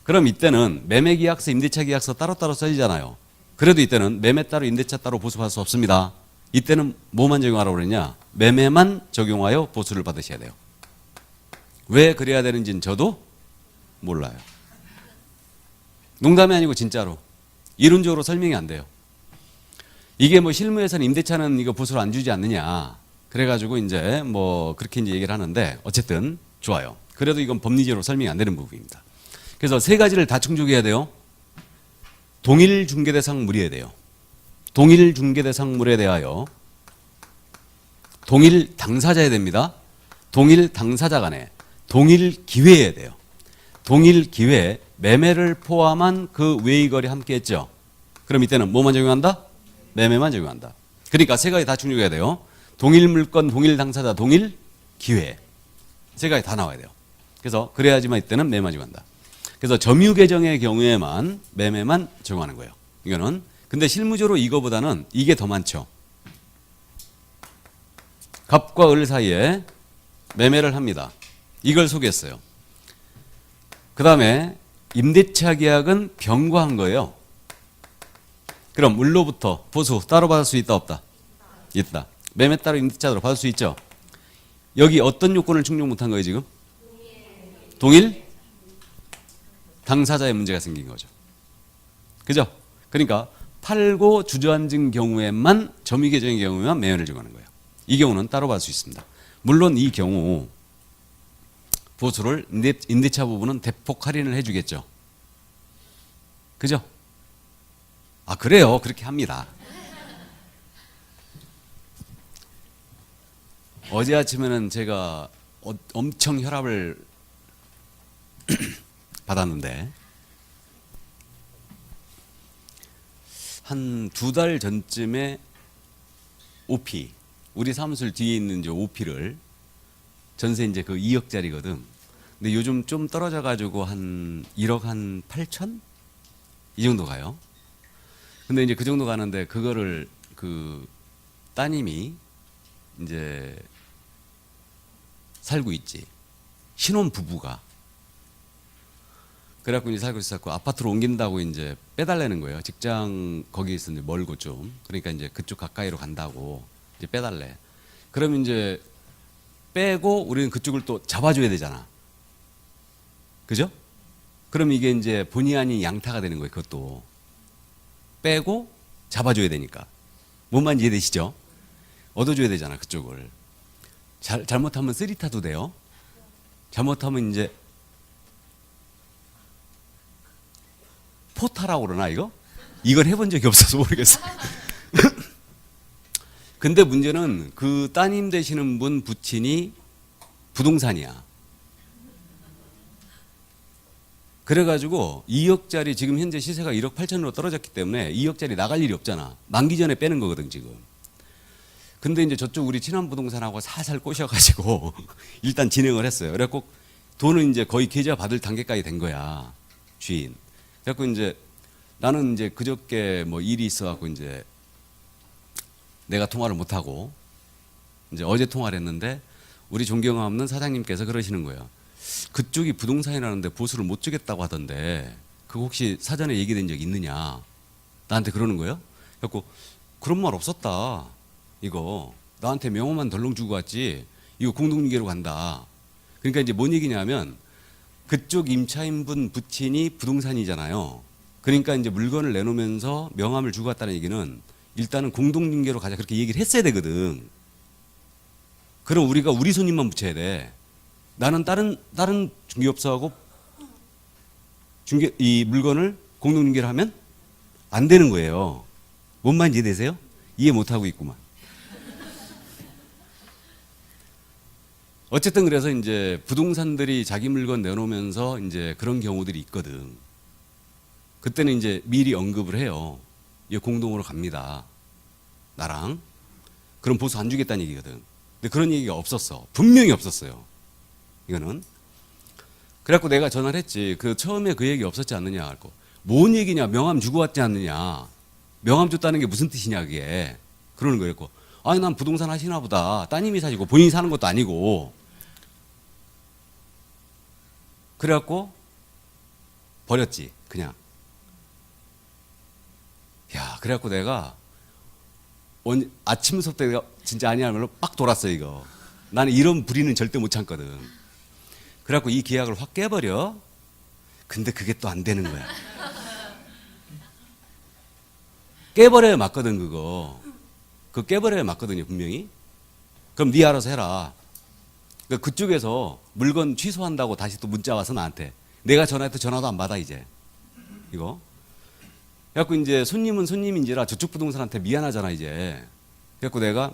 그럼 이때는 매매계약서, 임대차계약서 따로따로 써지잖아요. 그래도 이때는 매매 따로 임대차 따로 보수받을 수 없습니다. 이때는 뭐만 적용하라고 그랬냐? 매매만 적용하여 보수를 받으셔야 돼요. 왜 그래야 되는지는 저도 몰라요. 농담이 아니고 진짜로. 이론적으로 설명이 안 돼요. 이게 뭐 실무에서는 임대차는 이거 보수를 안 주지 않느냐. 그래가지고 이제 뭐 그렇게 이제 얘기를 하는데 어쨌든 좋아요. 그래도 이건 법리적으로 설명이 안 되는 부분입니다. 그래서 3가지를 다 충족해야 돼요. 동일 중개대상물이어야 돼요. 동일 중개대상물에 대하여 동일 당사자여야 됩니다. 동일 당사자 간에 동일 기회여야 돼요. 동일 기회에 매매를 포함한 그 외의 거래 함께 했죠. 그럼 이때는 뭐만 적용한다? 매매만 적용한다. 그러니까 3가지 다 충족해야 돼요. 동일 물건, 동일 당사자, 동일 기회. 3가지 다 나와야 돼요. 그래서 그래야지만 이때는 매매만 적용한다. 그래서 점유 개정의 경우에만 매매만 적용하는 거예요. 이거는. 근데 실무적으로 이거보다는 이게 더 많죠. 갑과 을 사이에 매매를 합니다. 이걸 소개했어요. 그 다음에 임대차 계약은 병과한 거예요. 그럼 을로부터 보수 따로 받을 수 있다 없다? 있다. 매매 따로 임대차 따로 받을 수 있죠. 여기 어떤 요건을 충족 못한 거예요 지금? 동일 당사자의 문제가 생긴 거죠. 그죠? 그러니까 팔고 주저앉은 경우에만 점유 개정의 경우에만 매매를 적용하는 거예요. 이 경우는 따로 받을 수 있습니다. 물론 이 경우 보수를 임대차 부분은 대폭 할인을 해주겠죠. 그죠? 아 그래요. 그렇게 합니다. 어제 아침에는 제가 엄청 혈압을 받았는데 한 2달 전쯤에 OP 우리 사무실 뒤에 있는 저 OP를 전세 이제 그 2억짜리거든. 근데 요즘 좀 떨어져 가지고 한 1억 한 8천? 이 정도 가요. 근데 이제 그 정도 가는데 그거를 그 따님이 이제 살고 있지. 신혼 부부가. 그래갖고 이제 살고 있었고 아파트로 옮긴다고 이제 빼달라는 거예요. 직장 거기 있었는데 멀고 좀. 그러니까 이제 그쪽 가까이로 간다고 이제 빼달래. 그럼 이제 빼고 우리는 그쪽을 또 잡아줘야 되잖아. 그죠? 그럼 이게 이제 본의 아닌 양타가 되는 거예요. 그것도 빼고 잡아줘야 되니까. 뭔 말인지 이해되시죠? 얻어줘야 되잖아 그쪽을. 잘못하면 쓰리타도 돼요. 잘못하면 이제 포타라고 그러나 이거? 이걸 해본 적이 없어서 모르겠어요. 근데 문제는 그 따님 되시는 분 부친이 부동산이야. 그래가지고 2억짜리 지금 현재 시세가 1억 8천으로 떨어졌기 때문에 2억짜리 나갈 일이 없잖아. 만기 전에 빼는 거거든 지금. 근데 이제 저쪽 우리 친한 부동산하고 살살 꼬셔가지고 일단 진행을 했어요. 그래갖고 돈은 이제 거의 계좌 받을 단계까지 된 거야 주인. 그래갖고 이제 나는 이제 그저께 뭐 일이 있어갖고 이제 내가 통화를 못 하고 이제 어제 통화를 했는데 우리 존경하는 사장님께서 그러시는 거예요. 그쪽이 부동산이라는데 보수를 못 주겠다고 하던데 그거 혹시 사전에 얘기된 적 있느냐? 나한테 그러는 거예요. 그래갖고 그런 말 없었다. 이거 나한테 명함만 덜렁 주고 왔지 이거 공동중개로 간다. 그러니까 이제 뭔 얘기냐면 그쪽 임차인분 부친이 부동산이잖아요. 그러니까 이제 물건을 내놓으면서 명함을 주고 왔다는 얘기는 일단은 공동중개로 가자 그렇게 얘기를 했어야 되거든. 그럼 우리가 우리 손님만 붙여야 돼. 나는 다른 중개업소하고 이 물건을 공동중개를 하면 안 되는 거예요. 뭔 말인지 이해되세요? 이해 못 하고 있구만. 어쨌든 그래서 이제 부동산들이 자기 물건 내놓으면서 이제 그런 경우들이 있거든. 그때는 이제 미리 언급을 해요. 이거 공동으로 갑니다. 나랑. 그럼 보수 안 주겠다는 얘기거든. 근데 그런 얘기가 없었어. 분명히 없었어요. 이거는. 그래갖고 내가 전화를 했지. 그 처음에 그 얘기 없었지 않느냐. 하고. 뭔 얘기냐. 명함 주고 왔지 않느냐. 명함 줬다는 게 무슨 뜻이냐 그게. 그러는 거였고. 아니 난 부동산 하시나 보다. 따님이 사시고 본인이 사는 것도 아니고. 그래갖고 버렸지. 그냥. 야, 그래갖고 내가 아침부터 내가 진짜 아니야 말로 빡 돌았어 이거. 나는 이런 불의는 절대 못 참거든. 그래갖고 이 계약을 확 깨버려. 근데 그게 또 안 되는 거야. 깨버려야 맞거든 그거. 그거 깨버려야 맞거든요 분명히. 그럼 네 알아서 해라. 그러니까 그쪽에서 물건 취소한다고 다시 또 문자 와서 나한테. 내가 전화해도 전화도 안 받아 이제. 이거. 그래갖고 이제 손님은 손님인지라 저쪽 부동산한테 미안하잖아 이제. 그래갖고 내가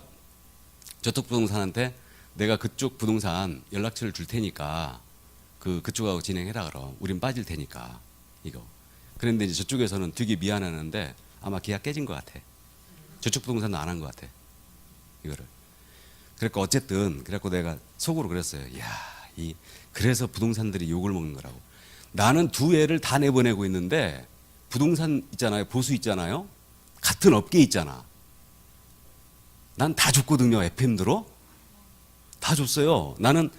저쪽 부동산한테 내가 그쪽 부동산 연락처를 줄 테니까 그쪽하고 진행해라 그럼. 우린 빠질 테니까 이거. 그런데 이제 저쪽에서는 되게 미안하는데 아마 계약 깨진 것 같아. 저쪽 부동산도 안 한 것 같아 이거를. 그러니까 어쨌든 그래갖고 내가 속으로 그랬어요. 야, 그래서 부동산들이 욕을 먹는 거라고. 나는 두 애를 다 내보내고 있는데 부동산 있잖아요. 보수 있잖아요. 같은 업계 있잖아. 난 다 줬거든요. FM 들어. 다 줬어요. 나는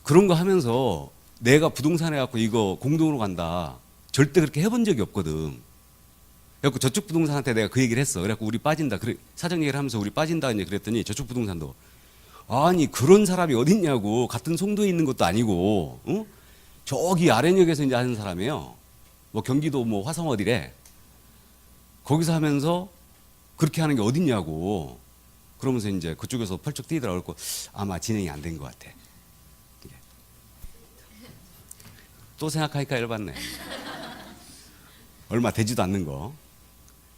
그런 거 하면서 내가 부동산에 갖고 이거 공동으로 간다. 절대 그렇게 해본 적이 없거든. 그래갖고 저쪽 부동산한테 내가 그 얘기를 했어. 그래갖고 우리 빠진다. 그래, 사정 얘기를 하면서 우리 빠진다. 이제 그랬더니 저쪽 부동산도 아니 그런 사람이 어딨냐고. 같은 송도에 있는 것도 아니고 어? 저기 아래역에서 이제 하는 사람이에요. 뭐 경기도 뭐 화성 어디래. 거기서 하면서 그렇게 하는 게 어딨냐고. 그러면서 이제 그쪽에서 펄쩍 뛰더라고. 그래서 아마 진행이 안 된 것 같아. 이게. 또 생각하니까 열받네. 얼마 되지도 않는 거.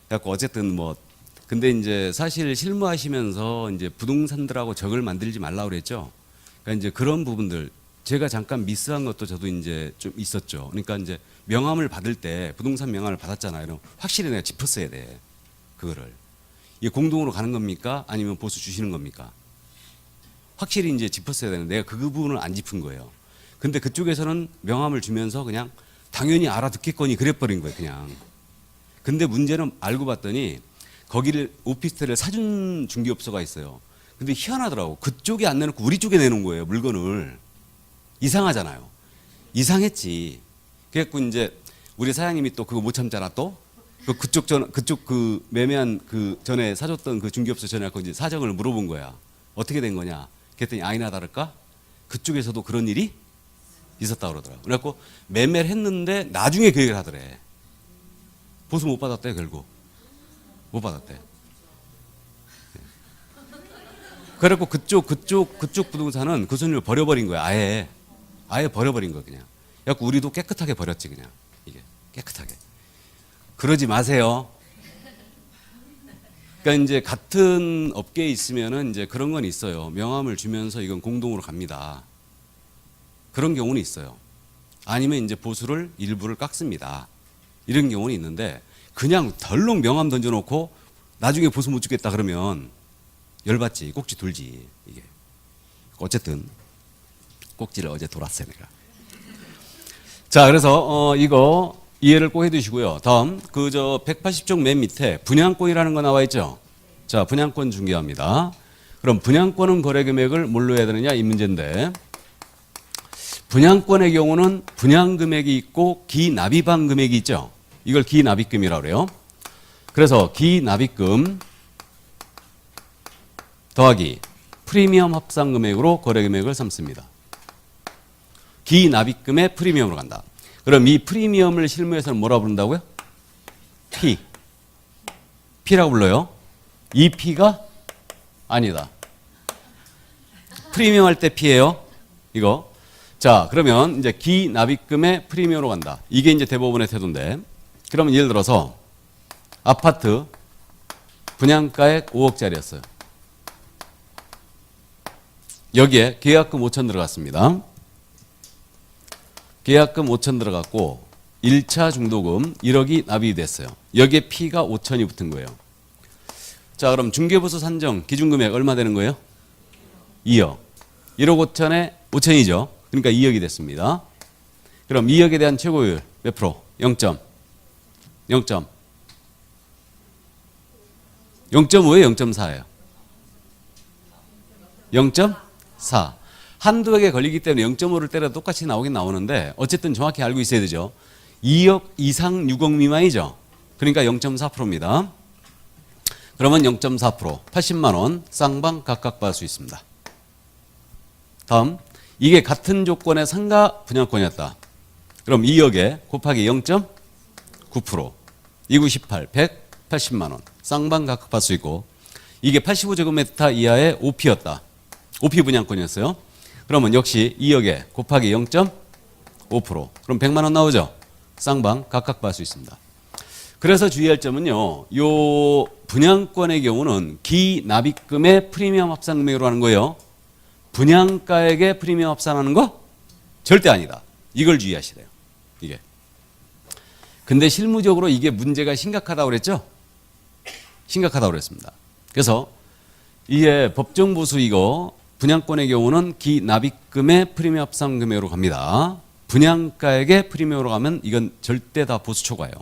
그래갖고 어쨌든 뭐 근데 이제 사실 실무하시면서 이제 부동산들하고 적을 만들지 말라고 그랬죠. 그러니까 이제 그런 부분들 제가 잠깐 미스한 것도 저도 이제 좀 있었죠. 그러니까 이제 명함을 받을 때 부동산 명함을 받았잖아요. 확실히 내가 짚었어야 돼. 그거를. 이게 공동으로 가는 겁니까? 아니면 보수 주시는 겁니까? 확실히 이제 짚었어야 되는데 내가 그 부분을 안 짚은 거예요. 근데 그쪽에서는 명함을 주면서 그냥 당연히 알아듣겠거니 그래버린 거예요. 그냥. 근데 문제는 알고 봤더니 거기를 오피스텔을 사준 중개업소가 있어요. 근데 희한하더라고. 그쪽에 안 내놓고 우리 쪽에 내놓은 거예요. 물건을. 이상하잖아요. 이상했지. 그래갖고 이제 우리 사장님이 또 그거 못 참잖아 또. 그쪽 그 매매한 그 전에 사줬던 그 중개업소 전화해서 이제 사정을 물어본 거야. 어떻게 된 거냐? 그랬더니 아니나 다를까 그쪽에서도 그런 일이 있었다 그러더라고. 그래갖고 매매를 했는데 나중에 그 얘기를 하더래. 보수 못 받았대 결국. 못 받았대. 그래갖고 그쪽 부동산은 그 손님을 버려버린 거야. 아예 버려버린 거야 그냥. 그래갖고 우리도 깨끗하게 버렸지 그냥. 이게 깨끗하게. 그러지 마세요. 그러니까 이제 같은 업계에 있으면은 이제 그런 건 있어요. 명함을 주면서 이건 공동으로 갑니다. 그런 경우는 있어요. 아니면 이제 보수를 일부를 깎습니다. 이런 경우는 있는데 그냥 덜렁 명함 던져놓고 나중에 보수 못 주겠다 그러면 열받지. 꼭지 돌지 이게. 어쨌든 꼭지를 어제 돌았어요 내가. 자 그래서 이거 이해를 꼭 해두시고요. 다음 그 저 180쪽 맨 밑에 분양권이라는 거 나와 있죠. 자 분양권 중개합니다. 그럼 분양권은 거래 금액을 뭘로 해야 되느냐 이 문제인데 분양권의 경우는 분양 금액이 있고 기납입한 금액이 있죠. 이걸 기납입금이라고 그래요. 그래서 기납입금 더하기 프리미엄 합산 금액으로 거래 금액을 삼습니다. 기납입금의 프리미엄으로 간다. 그럼 이 프리미엄을 실무에서는 뭐라 부른다고요? P. P라고 불러요. 이 P가 아니다. 프리미엄 할 때 P예요. 이거. 자, 그러면 이제 기납입금의 프리미엄으로 간다. 이게 이제 대법원의 태도인데. 그러면 예를 들어서 아파트 분양가액 5억짜리였어요. 여기에 계약금 5천 들어갔습니다. 계약금 5천 들어갔고 1차 중도금 1억이 납입이 됐어요. 여기에 P가 5천이 붙은 거예요. 자 그럼 중개보수 산정 기준금액 얼마 되는 거예요? 2억. 1억 5천에 5천이죠. 그러니까 2억이 됐습니다. 그럼 2억에 대한 최고율 몇 프로? 0.5예요? 0.4예요? 0.4. 한두 개 걸리기 때문에 0.5를 때려도 똑같이 나오긴 나오는데 어쨌든 정확히 알고 있어야 되죠. 2억 이상 6억 미만이죠. 그러니까 0.4%입니다. 그러면 0.4% 80만 원 쌍방 각각 받을 수 있습니다. 다음 이게 같은 조건의 상가 분양권이었다. 그럼 2억에 곱하기 0.9% 2구 18 180만 원 쌍방 각각 받을 수 있고 이게 85제곱미터 이하의 OP였다. OP 분양권이었어요. 그러면 역시 2억에 곱하기 0.5% 그럼 100만 원 나오죠. 쌍방 각각 받을 수 있습니다. 그래서 주의할 점은요. 요 분양권의 경우는 기납입금의 프리미엄 합산 금액으로 하는 거예요. 분양가액의 프리미엄 합산하는 거 절대 아니다. 이걸 주의하시래요. 이게. 근데 실무적으로 이게 문제가 심각하다고 그랬죠? 심각하다고 그랬습니다. 그래서 이게 법정보수 이거 분양권의 경우는 기납입금의 프리미엄 합산 금액으로 갑니다. 분양가액의 프리미엄으로 가면 이건 절대 다 보수 초과예요.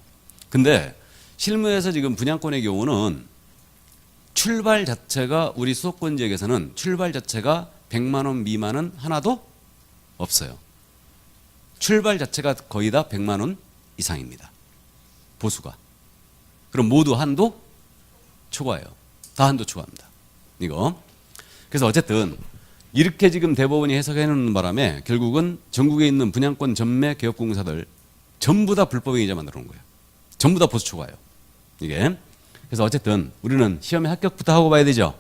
근데 실무에서 지금 분양권의 경우는 출발 자체가 우리 수도권 지역에서는 출발 자체가 100만 원 미만은 하나도 없어요. 출발 자체가 거의 다 100만 원 이상입니다. 보수가. 그럼 모두 한도 초과예요. 다 한도 초과합니다. 이거. 그래서 어쨌든 이렇게 지금 대법원이 해석해 놓는 바람에 결국은 전국에 있는 분양권 전매 개업공사들 전부 다 불법 이자 만들어 놓은 거예요. 전부 다 보수 초과예요. 이게. 그래서 어쨌든 우리는 시험에 합격부터 하고 봐야 되죠.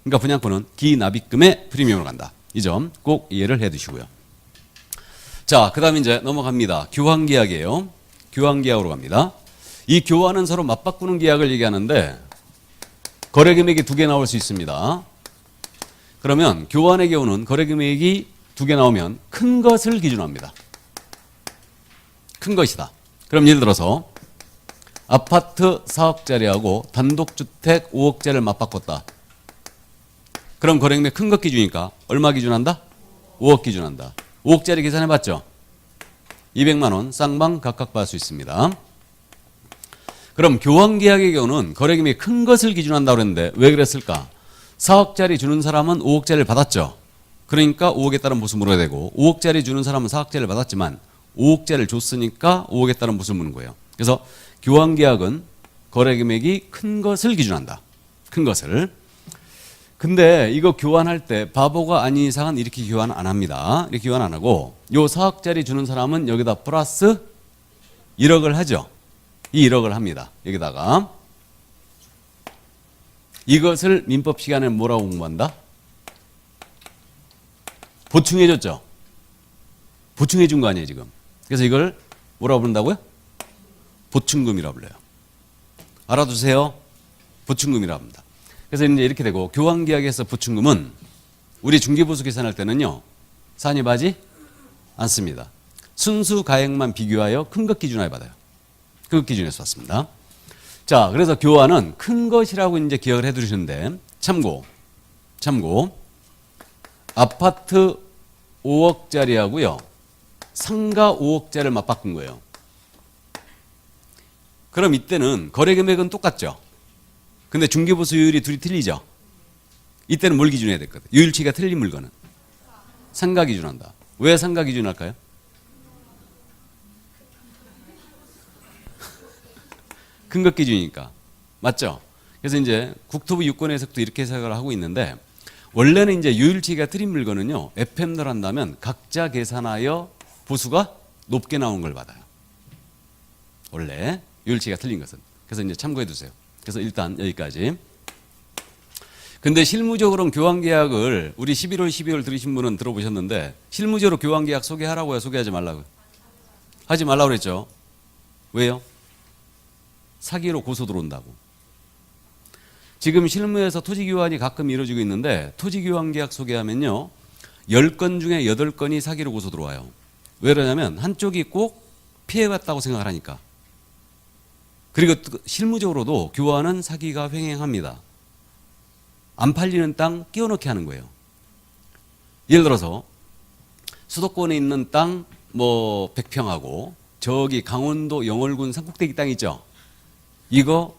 그러니까 분양권은 기납입금의 프리미엄으로 간다. 이 점 꼭 이해를 해 두시고요. 자, 그다음 이제 넘어갑니다. 교환 계약이에요. 교환 계약으로 갑니다. 이 교환은 서로 맞바꾸는 계약을 얘기하는데 거래 금액이 두 개 나올 수 있습니다. 그러면 교환의 경우는 거래 금액이 두 개 나오면 큰 것을 기준합니다. 큰 것이다. 그럼 예를 들어서 아파트 4억짜리하고 단독주택 5억짜리를 맞바꿨다. 그럼 거래 금액 큰 것 기준이니까 얼마 기준한다? 5억 기준한다. 5억짜리 계산해봤죠? 200만 원 쌍방 각각 받을 수 있습니다. 그럼 교환계약의 경우는 거래 금액이 큰 것을 기준한다고 그랬는데 왜 그랬을까? 4억짜리 주는 사람은 5억짜리를 받았죠. 그러니까 5억에 따른 보수 물어야 되고 5억짜리 주는 사람은 4억짜리를 받았지만 5억짜리를 줬으니까 5억에 따른 몫을 묻는 거예요. 그래서 교환계약은 거래금액이 큰 것을 기준한다. 큰 것을. 근데 이거 교환할 때 바보가 아닌 이상은 이렇게 교환 안 합니다. 이렇게 교환 안 하고 요 4억짜리 주는 사람은 여기다 플러스 1억을 하죠. 이 1억을 합니다. 여기다가 이것을 민법 시간에 뭐라고 공부한다? 보충해 줬죠. 보충해 준 거 아니에요 지금. 그래서 이걸 뭐라고 부른다고요? 보충금이라고 불러요. 알아두세요. 보충금이라고 합니다. 그래서 이제 이렇게 되고 교환계약에서 보충금은 우리 중개보수 계산할 때는요. 산입하지 않습니다. 순수 가액만 비교하여 큰 것 기준하에 받아요. 큰 것 기준에서 받습니다. 자, 그래서 교환은 큰 것이라고 이제 기억을 해두시는데 참고 아파트 5억짜리하고요. 상가 5억짜리를 맞바꾼 거예요. 그럼 이때는 거래 금액은 똑같죠. 근데 중개보수율이 둘이 틀리죠. 이때는 뭘 기준해야 될거든? 유일치가 틀린 물건은 상가 기준한다. 왜 상가 기준할까요? 큰 것 기준이니까. 맞죠? 그래서 이제 국토부 유권 해석도 이렇게 해석을 하고 있는데 원래는 이제 유일치가 틀린 물건은요. FM를 한다면 각자 계산하여 보수가 높게 나온 걸 받아요. 원래 유일치가 틀린 것은. 그래서 이제 참고해 두세요. 그래서 일단 여기까지. 근데 실무적으로는 교환계약을 우리 11월, 12월 들으신 분은 들어보셨는데 실무적으로 교환계약 소개하라고요? 소개하지 말라고요? 하지 말라고 그랬죠. 왜요? 사기로 고소 들어온다고. 지금 실무에서 토지교환이 가끔 이루어지고 있는데 토지교환계약 소개하면요. 10건 중에 8건이 사기로 고소 들어와요. 왜 그러냐면 한쪽이 꼭 피해갔다고 생각을 하니까. 그리고 실무적으로도 교환은 사기가 횡행합니다. 안 팔리는 땅 끼워넣게 하는 거예요. 예를 들어서 수도권에 있는 땅 뭐 100평하고 저기 강원도 영월군 산꼭대기 땅 있죠. 이거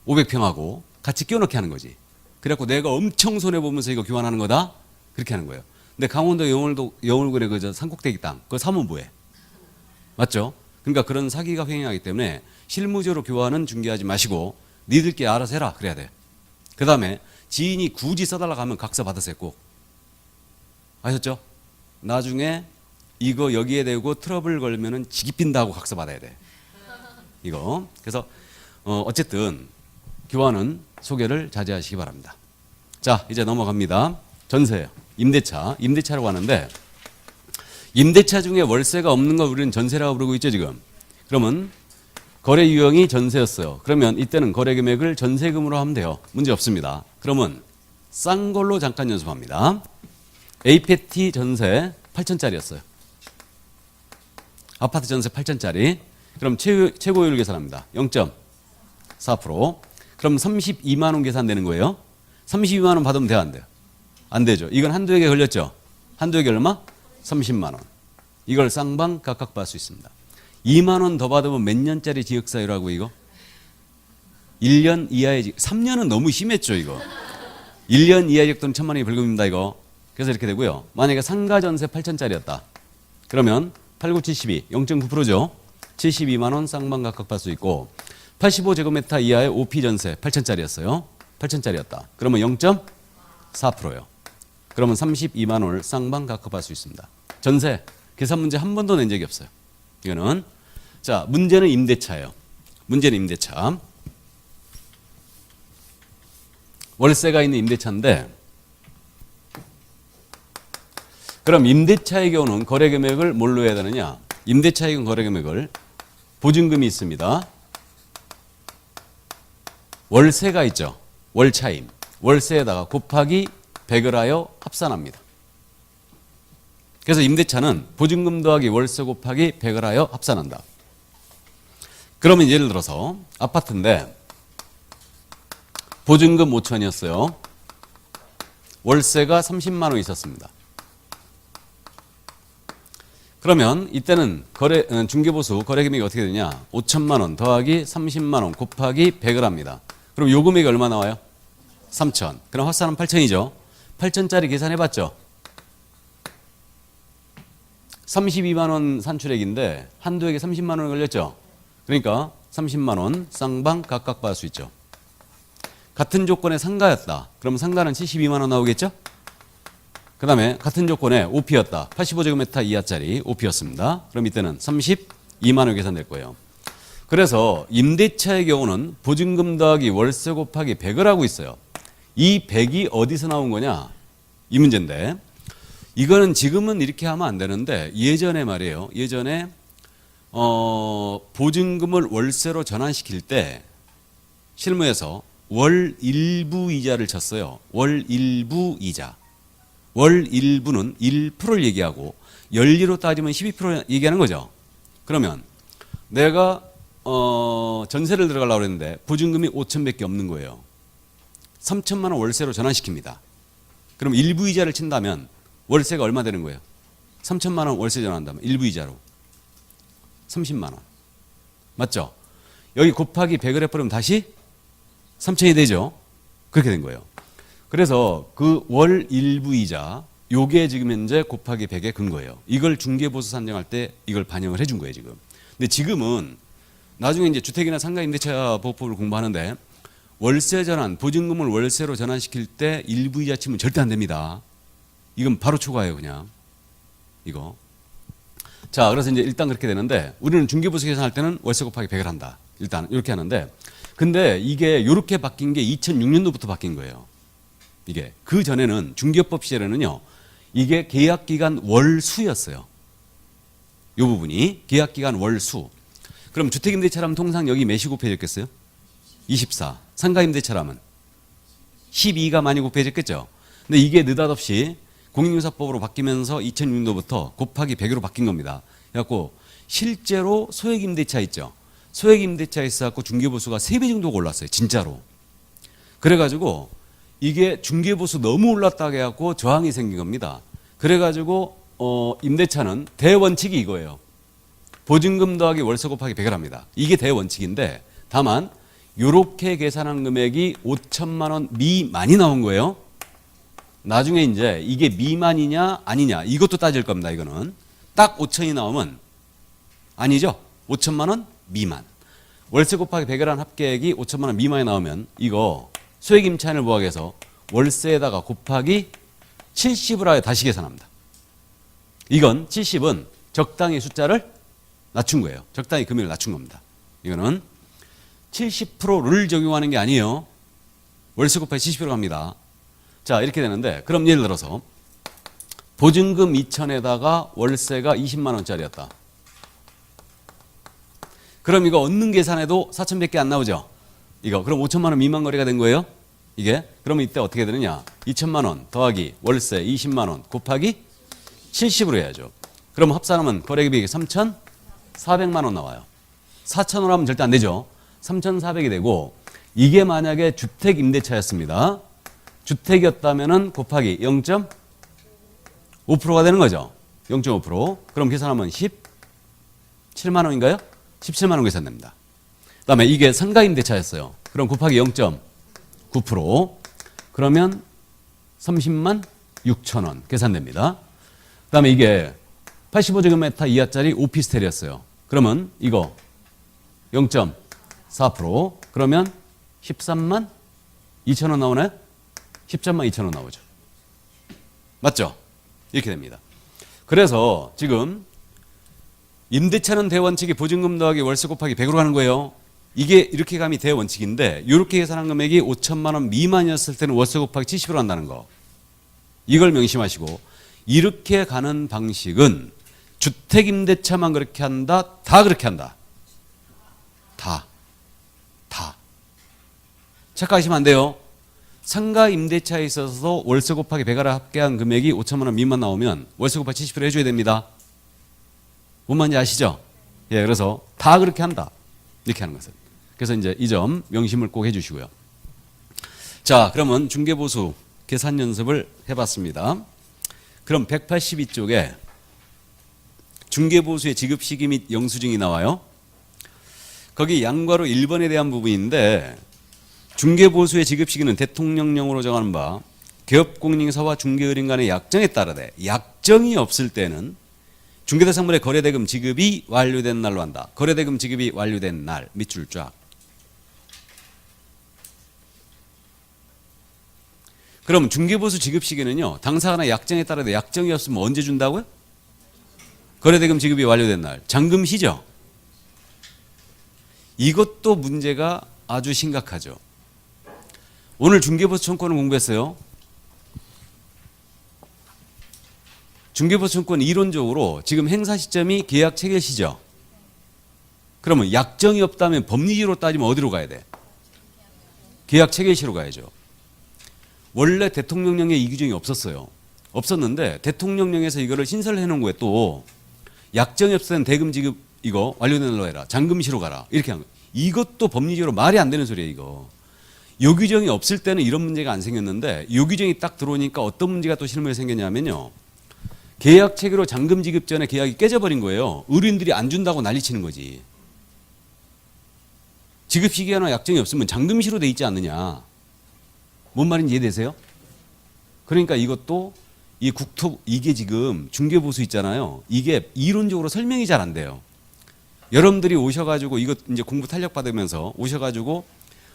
500평하고 같이 끼워넣게 하는 거지. 그래갖고 내가 엄청 손해보면서 이거 교환하는 거다? 그렇게 하는 거예요. 근데 강원도 영월군의 그 산꼭대기 땅 그거 사면 뭐해? 맞죠? 그러니까 그런 사기가 횡행하기 때문에 실무적으로 교환은 중개하지 마시고 니들끼리 알아서 해라 그래야 돼. 그 다음에 지인이 굳이 써달라고 하면 각서 받으세요 꼭. 아셨죠? 나중에 이거 여기에 대고 트러블 걸면은 지기 빈다고 각서 받아야 돼. 이거. 그래서 어쨌든 교환은 소개를 자제하시기 바랍니다. 자, 이제 넘어갑니다. 전세, 임대차라고 하는데 임대차 중에 월세가 없는 거 우리는 전세라고 부르고 있죠 지금. 그러면 거래 유형이 전세였어요. 그러면 이때는 거래 금액을 전세금으로 하면 돼요. 문제 없습니다. 그러면 싼 걸로 잠깐 연습합니다. A패티 전세 8천짜리였어요. 아파트 전세 8천짜리. 그럼 최고율 계산합니다. 0.4%. 그럼 32만 원 계산되는 거예요. 32만 원 받으면 돼요, 안 돼요? 안 되죠. 이건 한두 개 걸렸죠. 한두 개 얼마? 30만 원. 이걸 쌍방 각각 받을 수 있습니다. 2만 원 더 받으면 몇 년짜리 지역사유라고 이거? 1년 이하의 3년은 너무 심했죠 이거. 1년 이하의 지역 또는 1,000만 원이 벌금입니다 이거. 그래서 이렇게 되고요. 만약에 상가전세 8천짜리였다. 그러면 8, 9, 72 0.9%죠. 72만 원 쌍방 각각 받을 수 있고 85제곱미터 이하의 OP전세 8천짜리였어요. 8천짜리였다. 그러면 0.4%예요. 그러면 32만 원을 쌍방 각각 받을 수 있습니다. 전세 계산 문제 한 번도 낸 적이 없어요. 이거는. 자, 문제는 임대차예요. 문제는 임대차. 월세가 있는 임대차인데 그럼 임대차의 경우는 거래 금액을 뭘로 해야 되느냐? 임대차의 경우 거래 금액을 보증금이 있습니다. 월세가 있죠. 월차임. 월세에다가 곱하기 100을 하여 합산합니다. 그래서 임대차는 보증금 더하기 월세 곱하기 100을 하여 합산한다. 그러면 예를 들어서 아파트인데 보증금 5천이었어요. 월세가 30만 원 있었습니다. 그러면 이때는 중개보수 거래금액이 어떻게 되냐? 5천만 원 더하기 30만 원 곱하기 100을 합니다. 그럼 요 금액이 얼마 나와요? 3천. 그럼 합산은 8천이죠. 8천짜리 계산해봤죠? 32만 원 산출액인데 한도에게 30만 원이 걸렸죠. 그러니까 30만 원 쌍방 각각 받을 수 있죠. 같은 조건의 상가였다. 그럼 상가는 72만 원 나오겠죠? 그 다음에 같은 조건의 OP였다. 85제곱미터 이하짜리 OP였습니다. 그럼 이때는 32만 원 계산될 거예요. 그래서 임대차의 경우는 보증금 더하기 월세 곱하기 100을 하고 있어요. 이 100이 어디서 나온 거냐? 이 문제인데 이거는 지금은 이렇게 하면 안 되는데 예전에 말이에요. 예전에 보증금을 월세로 전환시킬 때 실무에서 월 일부 이자를 쳤어요. 월 일부 이자. 월 일부는 1%를 얘기하고 연리로 따지면 12% 얘기하는 거죠. 그러면 내가 전세를 들어가려고 했는데 보증금이 5천밖에 없는 거예요. 3천만 원 월세로 전환시킵니다. 그럼 일부 이자를 친다면 월세가 얼마 되는 거예요? 3천만 원 월세 전환한다면 일부 이자로 30만 원. 맞죠? 여기 곱하기 100을 해버리면 다시 3천이 되죠. 그렇게 된 거예요. 그래서 그 월 일부 이자 요게 지금 현재 곱하기 100의 근거예요. 이걸 중개보수 산정할 때 이걸 반영을 해준 거예요 지금. 근데 지금은 나중에 이제 주택이나 상가 임대차 보호법을 공부하는데 월세 전환, 보증금을 월세로 전환시킬 때 일부 이자 치면 절대 안 됩니다. 이건 바로 초과해요 그냥. 이거. 자, 그래서 이제 일단 그렇게 되는데 우리는 중개보수 계산할 때는 월세 곱하기 100을 한다. 일단 이렇게 하는데 근데 이게 이렇게 바뀐 게 2006년도부터 바뀐 거예요. 이게 그 전에는 중개법 시절에는요. 이게 계약기간 월수였어요. 이 부분이 계약기간 월수. 그럼 주택임대차라면 통상 여기 몇이 곱해졌겠어요? 24. 상가임대차라면 12가 많이 곱해졌겠죠. 근데 이게 느닷없이 공인중개사법으로 바뀌면서 2006년도부터 곱하기 100으로 바뀐 겁니다. 그래갖고 실제로 소액임대차 있죠. 소액임대차에 있어서 중개보수가 3배 정도가 올랐어요. 진짜로. 그래가지고 이게 중개보수 너무 올랐다고 해갖고 저항이 생긴 겁니다. 그래가지고 임대차는 대원칙이 이거예요. 보증금 더하기 월세 곱하기 100을 합니다. 이게 대원칙인데 다만 요렇게 계산한 금액이 5천만 원 미만이 나온 거예요. 나중에 이제 이게 미만이냐 아니냐 이것도 따질 겁니다. 이거는 딱 5천이 나오면 아니죠. 5천만 원 미만. 월세 곱하기 100을 한 합계액이 5천만 원 미만이 나오면 이거 소액임차인을 부합해서 월세에다가 곱하기 70을 하여 다시 계산합니다. 이건 70은 적당히 숫자를 낮춘 거예요. 적당히 금액을 낮춘 겁니다. 이거는 70%를 적용하는 게 아니에요. 월세 곱하기 70으로 갑니다. 자, 이렇게 되는데 그럼 예를 들어서 보증금 2천에다가 월세가 20만 원짜리였다. 그럼 이거 얻는 계산해도 4천밖에 안 나오죠. 이거 그럼 5천만 원 미만 거래가 된 거예요. 이게 그러면 이때 어떻게 되느냐? 2천만 원 더하기 월세 20만 원 곱하기 70으로 해야죠. 그럼 합산하면 거래금액이 3,400만 원 나와요. 4천으로 하면 절대 안 되죠. 3,400이 되고 이게 만약에 주택 임대차였습니다. 주택이었다면은 곱하기 0.5%가 되는 거죠. 0.5%. 그럼 계산하면 17만 원인가요? 17만 원 계산됩니다. 그다음에 이게 상가 임대차였어요. 그럼 곱하기 0.9% 그러면 30만 6천 원 계산됩니다. 그다음에 이게 85제곱미터 이하짜리 오피스텔이었어요. 그러면 이거 0.4% 그러면 13만 2천 원 나오나요? 13만 2천 원 나오죠. 맞죠? 이렇게 됩니다. 그래서 지금 임대차는 대원칙이 보증금 더하기 월세 곱하기 100으로 가는 거예요. 이게 이렇게 감이 대원칙인데 이렇게 계산한 금액이 5천만 원 미만이었을 때는 월세 곱하기 70으로 한다는 거. 이걸 명심하시고 이렇게 가는 방식은 주택임대차만 그렇게 한다. 다 그렇게 한다. 다. 착각하시면 안 돼요. 상가 임대차에 있어서 월세 곱하기 100을 합계한 금액이 5천만 원 미만 나오면 월세 곱하기 70으로 해줘야 됩니다. 뭔 말인지 아시죠? 예, 그래서 다 그렇게 한다. 이렇게 하는 것은. 그래서 이제 이 점 명심을 꼭 해주시고요. 자, 그러면 중개보수 계산 연습을 해봤습니다. 그럼 182쪽에 중개보수의 지급 시기 및 영수증이 나와요. 거기 양괄호 1번에 대한 부분인데 중개보수의 지급 시기는 대통령령으로 정하는 바 기업공인인사와 중개의뢰인 간의 약정에 따르되 약정이 없을 때는 중개대상물의 거래대금 지급이 완료된 날로 한다. 거래대금 지급이 완료된 날 밑줄 쫙. 그럼 중개보수 지급 시기는요. 당사자나 약정에 따라 약정이 없으면 언제 준다고요? 거래대금 지급이 완료된 날. 잔금시죠. 이것도 문제가 아주 심각하죠. 오늘 중개보수 청구권을 공부했어요. 중개보수 청구권 이론적으로 지금 행사 시점이 계약 체결 시죠. 그러면 약정이 없다면 법리적으로 따지면 어디로 가야 돼? 계약 체결 시로 가야죠. 원래 대통령령에 이 규정이 없었어요. 없었는데 대통령령에서 이거를 신설해 놓은 거예요. 또 약정이 없을 땐 대금 지급 이거 완료된 날로 해라. 잔금시로 가라. 이렇게 한 거예요. 이것도 법리적으로 말이 안 되는 소리예요. 이거. 요 규정이 없을 때는 이런 문제가 안 생겼는데 요 규정이 딱 들어오니까 어떤 문제가 또 실무에 생겼냐면요. 계약 체결로 잔금 지급 전에 계약이 깨져버린 거예요. 의뢰인들이 안 준다고 난리치는 거지. 지급 시기나 약정이 없으면 잔금시로 돼 있지 않느냐. 뭔 말인지 이해되세요? 그러니까 이것도 이게 지금 중개보수 있잖아요. 이게 이론적으로 설명이 잘 안 돼요. 여러분들이 오셔가지고 이거 이제 공부 탄력 받으면서 오셔가지고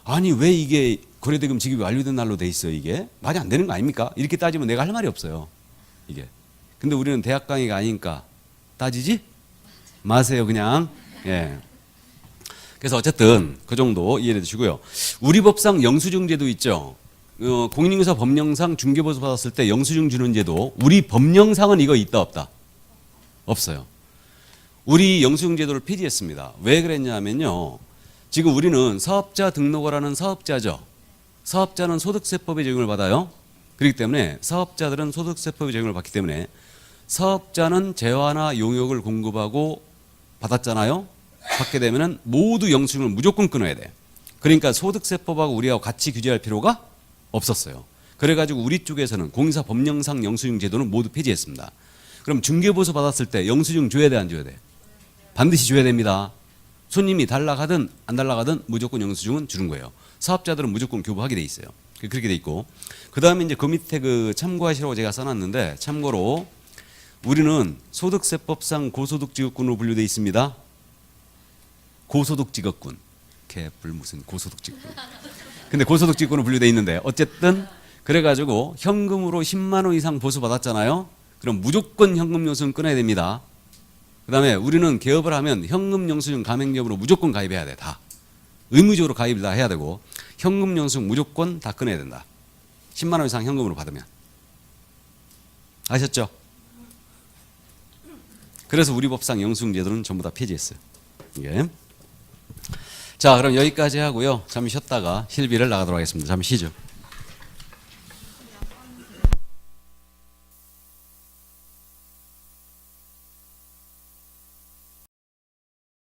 아니 왜 이게 거래대금 지급이 완료된 날로 돼 있어 이게 말이 안 되는 거 아닙니까? 이렇게 따지면 내가 할 말이 없어요. 이게. 근데 우리는 대학 강의가 아니니까 따지지 마세요 그냥. 예. 그래서 어쨌든 그 정도 이해해 주시고요. 우리 법상 영수증제도 있죠. 공인인증서 법령상 중개보수 받았을 때 영수증 주는 제도. 우리 법령상은 이거 있다 없다? 없어요. 우리 영수증 제도를 폐지했습니다. 왜 그랬냐면요. 지금 우리는 사업자 등록을 하는 사업자죠. 사업자는 소득세법의 적용을 받아요. 그렇기 때문에 사업자들은 소득세법의 적용을 받기 때문에 사업자는 재화나 용역을 공급하고 받았잖아요. 받게 되면은 모두 영수증을 무조건 끊어야 돼. 그러니까 소득세법하고 우리하고 같이 규제할 필요가 없었어요. 그래가지고 우리 쪽에서는 공인사 법령상 영수증 제도는 모두 폐지했습니다. 그럼 중개보수 받았을 때 영수증 줘야 돼 안 줘야 돼? 반드시 줘야 됩니다. 손님이 달라가든 안 달라가든 무조건 영수증은 주는 거예요. 사업자들은 무조건 교부하게 돼 있어요. 그렇게 돼 있고 그 다음에 이제 그 밑에 그 참고하시라고 제가 써놨는데 참고로 우리는 소득세법상 고소득지급군으로 분류돼 있습니다. 고소득지급군. 개뿔 무슨 고소득지급군. 근데 고소득지급군으로 분류돼 있는데 어쨌든 그래가지고 현금으로 10만 원 이상 보수 받았잖아요. 그럼 무조건 현금 영수증 끊어야 됩니다. 그 다음에 우리는 개업을 하면 현금 영수증 가맹점으로 무조건 가입해야 돼. 다. 의무적으로 가입을 다 해야 되고 현금 영수증 무조건 다 끊어야 된다. 10만 원 이상 현금으로 받으면. 아셨죠? 그래서 우리 법상 영수증 제도는 전부 다 폐지했어요. 이게. 자, 그럼 여기까지 하고요. 잠시 쉬었다가 실비를 나가도록 하겠습니다. 잠시 쉬죠.